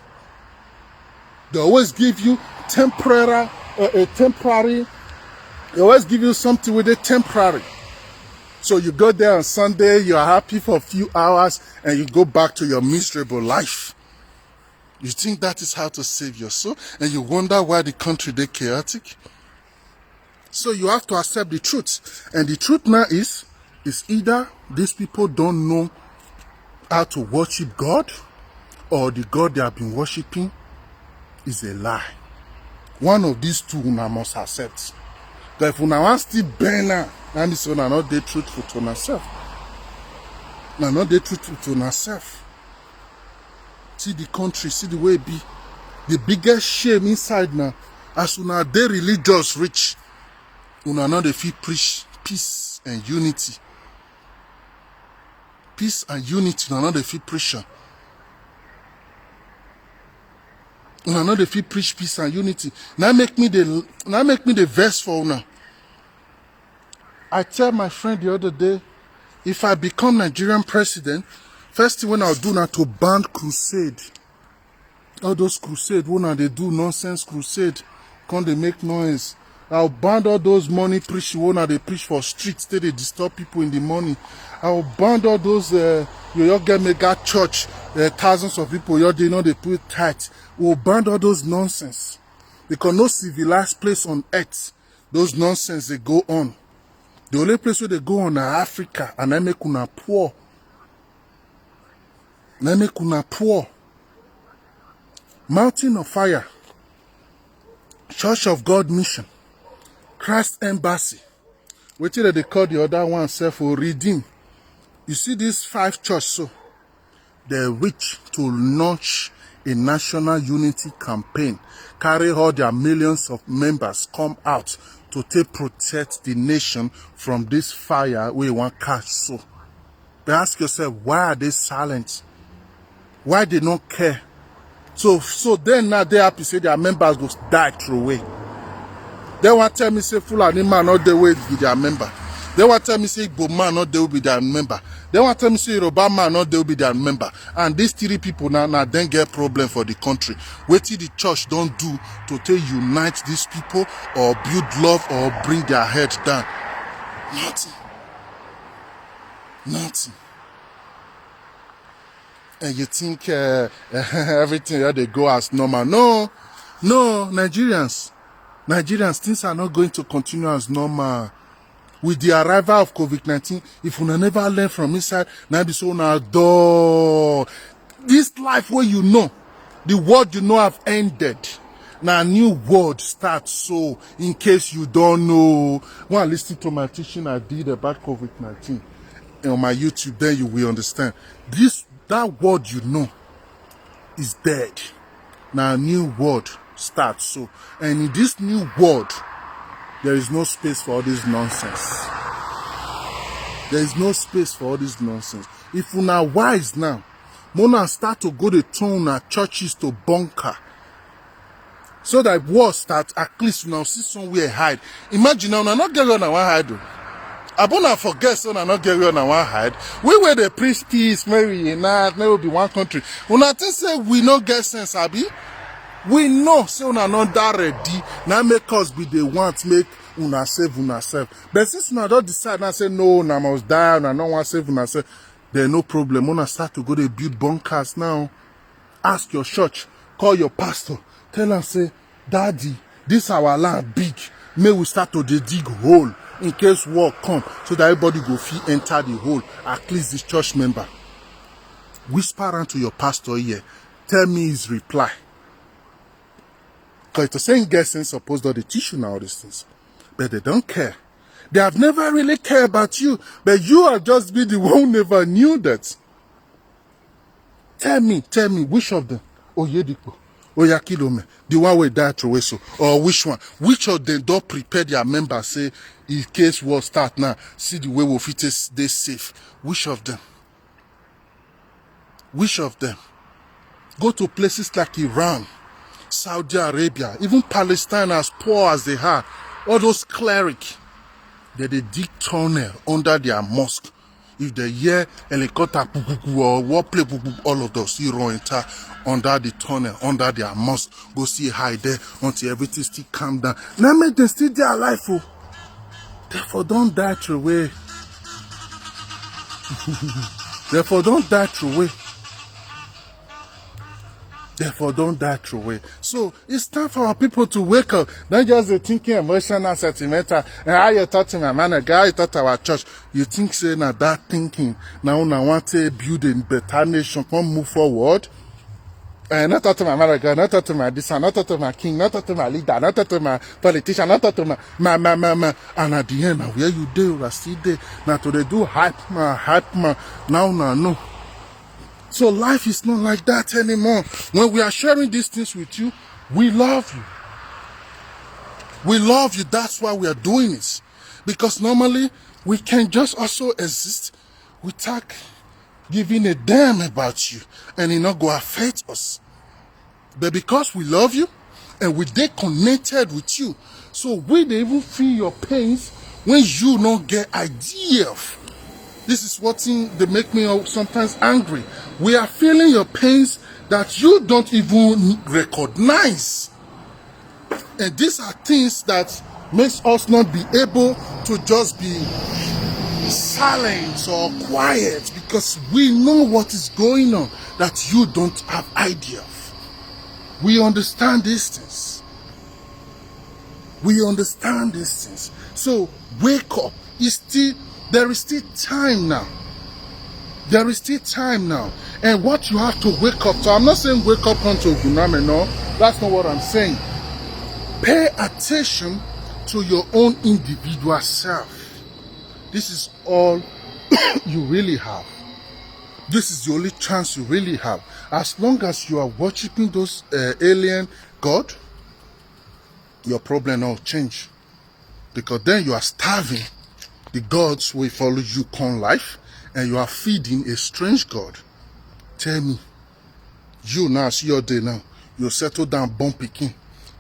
They always give you temporary. They always give you something with a temporary. So you go there on Sunday, you are happy for a few hours, and you go back to your miserable life. You think that is how to save your soul? And you wonder why the country is chaotic? So you have to accept the truth. And the truth now is either these people don't know how to worship God, or the God they have been worshiping is a lie. One of these two una must accept. But if una want still burn her, and this one are not the truthful to ourselves. Now not the truthful to ourselves. See the country, see the way it be. The biggest shame inside now, as una dey religious rich, una not the fit preach peace and unity. Peace and unity, una not the fit preach. Una not the fit preach peace and unity. Now make me the verse for una. I tell my friend the other day, if I become Nigerian president, first thing when I'll do now to ban crusade. All those crusade, when they do nonsense crusade, come they make noise. I'll ban all those money preach, when they preach for streets, they disturb people in the morning. I'll ban all those, you get mega church, thousands of people, they know they put tight. We'll ban all those nonsense. Because no civilized place on earth, those nonsense, they go on. The only place where they go on is Africa, and I make una poor. Mountain of Fire, Church of God Mission, Christ Embassy. What did they call the other one self for Redeem? You see these 5 churches, so they reach to launch a national unity campaign, carry all their millions of members come out to protect the nation from this fire we want catch. So but ask yourself, why are they silent? Why they don't care? So then now they happy say their members go die through away. They want tell me say Fulani man not the way be their member. They want tell me say Igbo man not they will be their member. They want tell me say Yoruba man not they will be their member. And these 3 people now then get problem for the country. What the church don't do to unite these people or build love or bring their head down? Nothing. And you think everything that they go as normal? No, Nigerians, things are not going to continue as normal. With the arrival of COVID-19, if we never learn from inside, now be so now door. This life where you know, the world you know have ended. Now a new world starts. So in case you don't know, when I listen to my teaching I did about COVID-19 on my YouTube, then you will understand. That word you know is dead. Now a new world starts. So, and in this new world, there is no space for all this nonsense. There is no space for all this nonsense. If you are wise now, Mona start to go to turn our churches to bunker. So that war starts, at least now see somewhere hide. Imagine now, not get on one hide. I wanna forget so not get on one hide. We were the preach peace, maybe never be one country. When I think say we no get sense, Abi. We know say una not that ready. Now make us be the ones make una save. But since una don't decide now say no, una must die, una no want save una self, there no problem. Una start to go to build bunkers now. Ask your church, Call your pastor. Tell him, say, Daddy, this our land big. May we start to dig hole in case war come, so that everybody go fit enter the hole. At least this church member. Whisper unto your pastor here. Tell me his reply. Because it's saying get sense supposed that they teach you now all these things. But they don't care. They have never really cared about you. But you have just been the one who never knew that. Tell me, which of them? Oyedipo, Oyakilome, the one who died through so, or which one? Which of them don't prepare their members, say, in case war start now, see the way we fit they safe? Which of them? Which of them? Go to places like Iran, Saudi Arabia, even Palestine, as poor as they are, all those clerics, they dig tunnel under their mosque. If they hear helicopter or war play, all of those, you run enter under the tunnel, under their mosque, go see hide there until everything still calm down. Now make them still their life. Oh. Therefore, don't die through away. Therefore, don't die through away. Therefore, don't die through away. So, it's time for our people to wake up. Not just the thinking emotional, sentimental. And how you talk to my man, a guy, you talk to our church. You think, say, now that thinking. Now, I want to build a better nation, come move forward. And not talk to my man, not talk to my this, not talk to my king, not talk to my leader, not talk to my politician, not talk to my. And at the end, now, where you do, I still there. Now, to they do hype man. Now, no. So life is not like that anymore. When we are sharing these things with you, we love you. We love you. That's why we are doing it. Because normally, we can just also exist without giving a damn about you. And it not go affect us. But because we love you, and we they connected with you, so we they even feel your pains when you don't get idea of. This is what they make me sometimes angry. We are feeling your pains that you don't even recognize. And these are things that makes us not be able to just be silent or quiet, because we know what is going on that you don't have idea of. We understand these things. We understand these things. So wake up. There is still time now. There is still time now. And what you have to wake up to, I'm not saying wake up onto Oguname, no. That's not what I'm saying. Pay attention to your own individual self. This is all you really have. This is the only chance you really have. As long as you are worshiping those alien God, your problem will change. Because then you are starving the gods will follow you con life, and you are feeding a strange God. Tell me, you now see your day now. You settle down, born picking,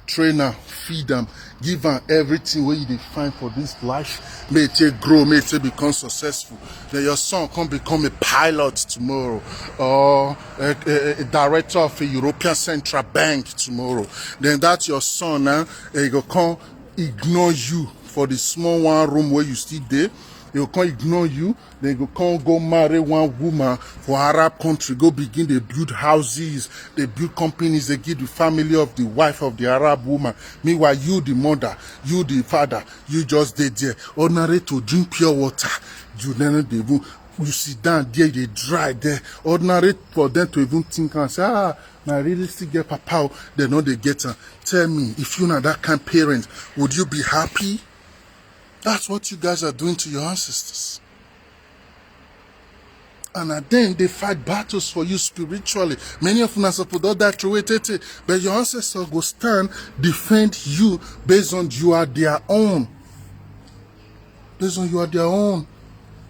train her, feed them, give them everything where you define for this life. May it grow, may it become successful. Then your son can become a pilot tomorrow, or a director of a European Central Bank tomorrow. Then that's your son now. He go come ignore you for the small one room where you still there. They will come ignore you. They will come go marry one woman for Arab country. Go begin, they build houses. They build companies. They give the family of the wife of the Arab woman. Meanwhile, you the mother, you the father, you just dead there. Ordinary to drink pure water. You then you sit down there, they dry there. Ordinary for them to even think and say, I really still get papa. They know they get her. Tell me, if you're not that kind of parent, would you be happy? That's what you guys are doing to your ancestors. And then they fight battles for you spiritually. Many of them are supposed to die through it, but your ancestors will stand, defend you based on you are their own. Based on you are their own.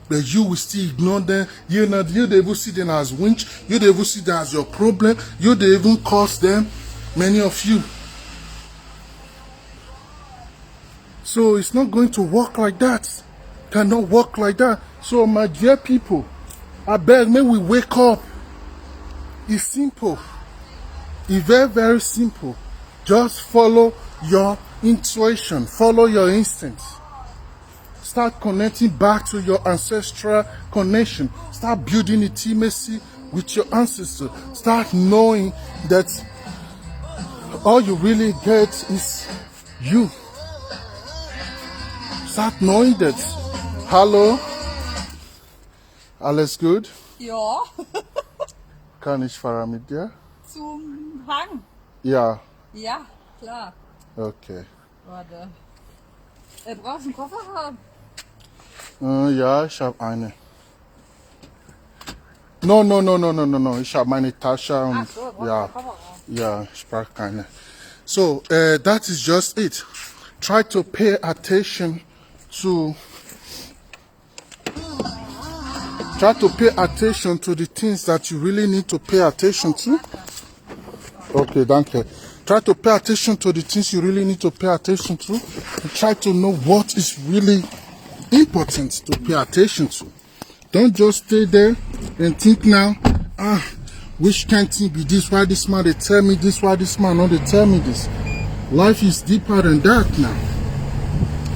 But you will still ignore them. You they even see them as winch. You they even see them as your problem. You they even cause them. Many of you. So it's not going to work like that. Cannot work like that. So my dear people, I beg, may we wake up. It's simple. It's very, very simple. Just follow your intuition. Follow your instincts. Start connecting back to your ancestral connection. Start building intimacy with your ancestors. Start knowing that all you really get is you. Start knowing that. Hallo? Alles gut? Ja. Kann ich fahren mit dir? Zum Hang. Ja. Ja, klar. Okay. Warte. Brauchst du einen Kofferraum? Ja, ich habe eine. No. Ich habe meine Tasche und Ach so, brauchst ja, einen Kofferraum. ja, ich brauche keine. So, that is just it. Try to pay attention to the things that you really need to pay attention to. Okay, danke. Try to pay attention to the things you really need to pay attention to. And try to know what is really important to pay attention to. Don't just stay there and think now, which can't it be this? Why this man they tell me this? Why this man not they tell me this? Life is deeper than that now.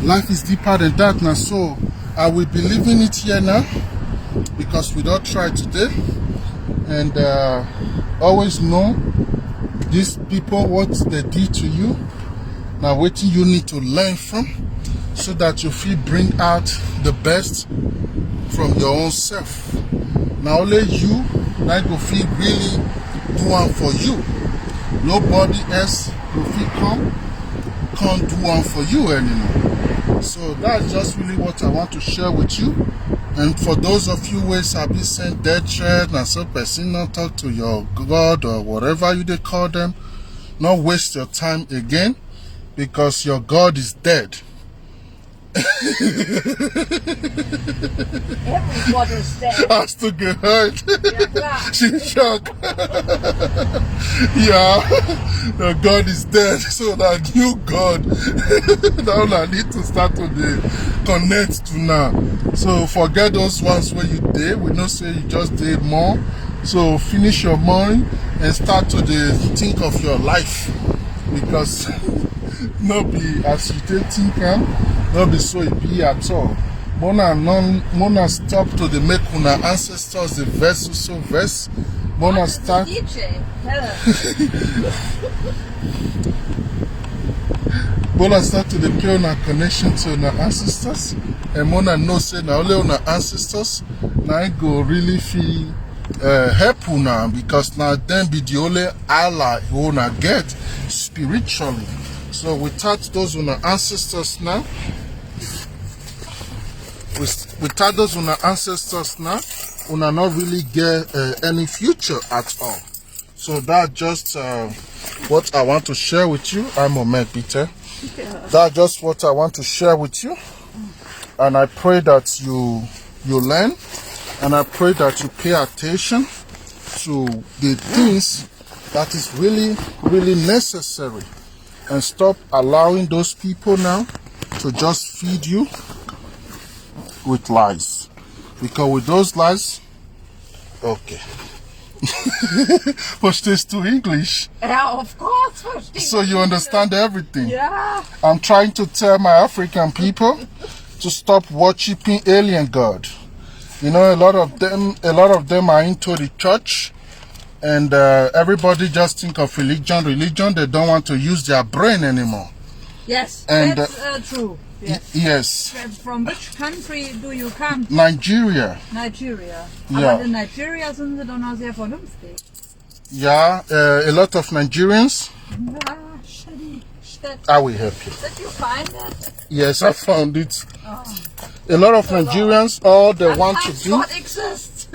Life is deeper than that now. So I will be leaving it here now because we don't try today. And always know these people, what they did to you. Now what you need to learn from so that you feel bring out the best from your own self. Now only you that will feel really do one for you. Nobody else will feel can't do one for you anymore. So that's just really what I want to share with you. And for those of you who have been sent dead threat and so person not talk to your God or whatever you they call them, not waste your time again because your God is dead. Everybody's dead. I still get hurt. Ja, klar. She's shocked. Yeah, the God is dead. So that new God, now I need to start to connect to now. So forget those ones where you did. We don't say you just did more. So finish your mind and start to think of your life because not be as you think not be so it be at all. Mona stop to the make una ancestors the vessel so verse. Mona start. DJ. Mona start to the pay una connection to una ancestors. And Mona know say now only una ancestors now I go really feel help una because now them be the only ally who una get spiritually. So without those una ancestors now, without those una ancestors now, una not really get any future at all. So that's just what I want to share with you. I'm Ahmed Peter. Yeah. That's just what I want to share with you. And I pray that you learn, and I pray that you pay attention to the things that is really, really necessary. And stop allowing those people now to just feed you with lies. Because with those lies, okay. Verstehst to English? Yeah, of course. So you understand everything? Yeah. I'm trying to tell my African people to stop worshiping alien God. You know, a lot of them are into the church. And everybody just think of religion. They don't want to use their brain anymore. Yes, and, that's true. Yes. Yes. From which country do you come? Nigeria. Nigeria. Ja. Aber in Nigeria sind sie doch noch sehr vernünftig. Yeah, a lot of Nigerians. I will help you. Did you find it? Yes, I found it. Oh. A lot of Nigerians, all they want to do. God exists.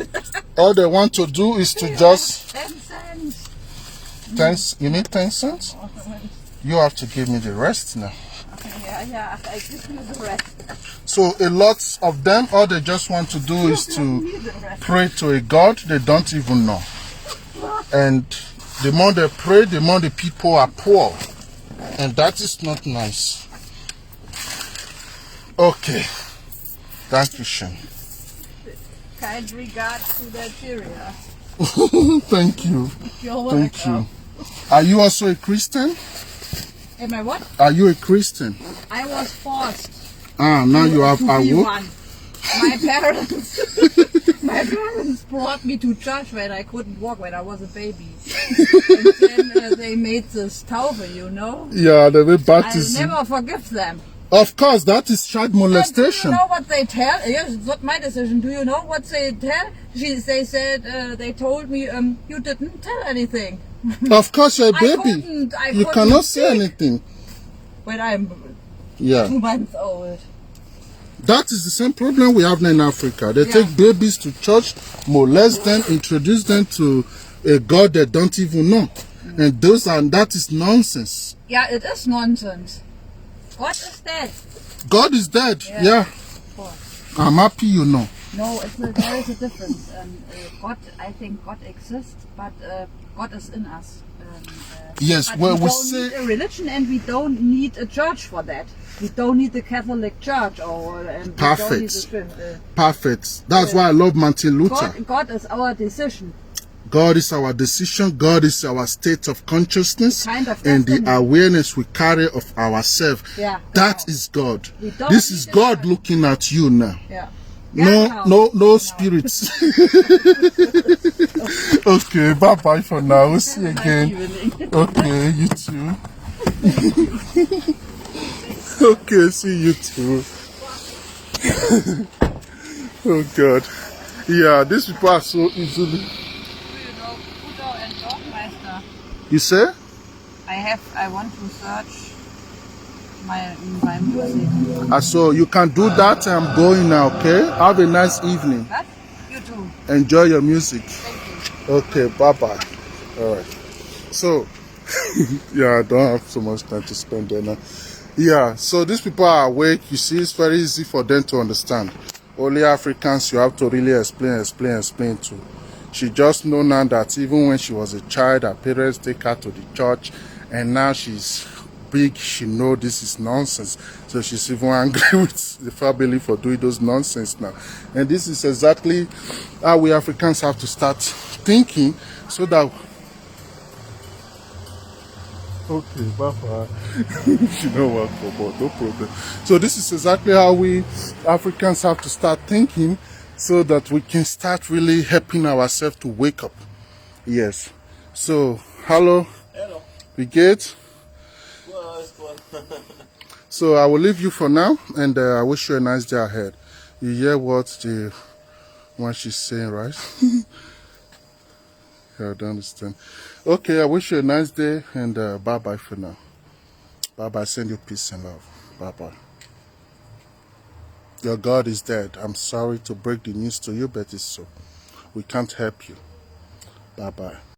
All they want to do is to just 10 cents. 10. You need 10 cents? You have to give me the rest now. Yeah, I give you the rest. So a lot of them, all they just want to do is to pray to a God they don't even know. And the more they pray, the more the people are poor. And that is not nice. Okay. Thank you, Shem. Kind regards to Nigeria. Thank you. You're welcome. Thank you. Are you also a Christian? Am I what? Are you a Christian? I was forced. Now you have to be one. My parents brought me to church when I couldn't walk when I was a baby. And then they made this Taufe, you know. Yeah, they made I'll baptism. never forgive them. Of course, that is child And do molestation. you know what they tell? Yes, it's not my decision. Do you know what they tell? They said, they told me, you didn't tell anything. Of course, you're a I baby. You couldn't cannot say speak anything. when I'm Yeah. 2 months old. That is the same problem we have now in Africa. They Yeah. take babies to church, molest them, introduce them to a God they don't even know. And that is nonsense. Yeah, it is nonsense. What is that? God is dead. Yeah. Yeah. Oh. I'm happy you know. No, there is a difference. God, I think God exists, but God is in us. Yes, But well, we we don't say need a religion, and we don't need a church for that. We don't need the Catholic Church, or and we don't need perfect. Perfect. That's why I love Martin Luther. God is our decision. God is our decision. God is our state of consciousness, Kind of and the destiny. awareness we carry of ourselves. Yeah, That genau. is God. We don't This need is a God church. looking at you now. Yeah. No spirits. Okay, bye bye for now. We'll see you again. Okay, you too. Okay, see you too. Oh God. Yeah, these people are so easily. Do you know Buddha and Dorfmeister? You say? I want to search my music. So you can do that. I'm going now, okay? Have a nice evening. What? You too. Enjoy your music. Thank you. Okay, bye-bye. All right. So, yeah, I don't have so much time to spend there now. Yeah, so these people are awake. You see, it's very easy for them to understand. Only Africans you have to really explain to. She just know now that even when she was a child, her parents take her to the church, and now she's big, she know this is nonsense. So she's even angry with the family for doing those nonsense now. And this is exactly how we Africans have to start thinking so that... Okay, bye-bye. You know what, but no problem. So this is exactly how we Africans have to start thinking so that we can start really helping ourselves to wake up. Yes. So, hello. Hello. We good? Well, it's good. So I will leave you for now, and I wish you a nice day ahead. You hear what she's saying, right? Yeah, I don't understand. Okay, I wish you a nice day, and bye-bye for now. Bye-bye. Send you peace and love. Bye-bye. Your God is dead. I'm sorry to break the news to you, but it's so. We can't help you. Bye-bye.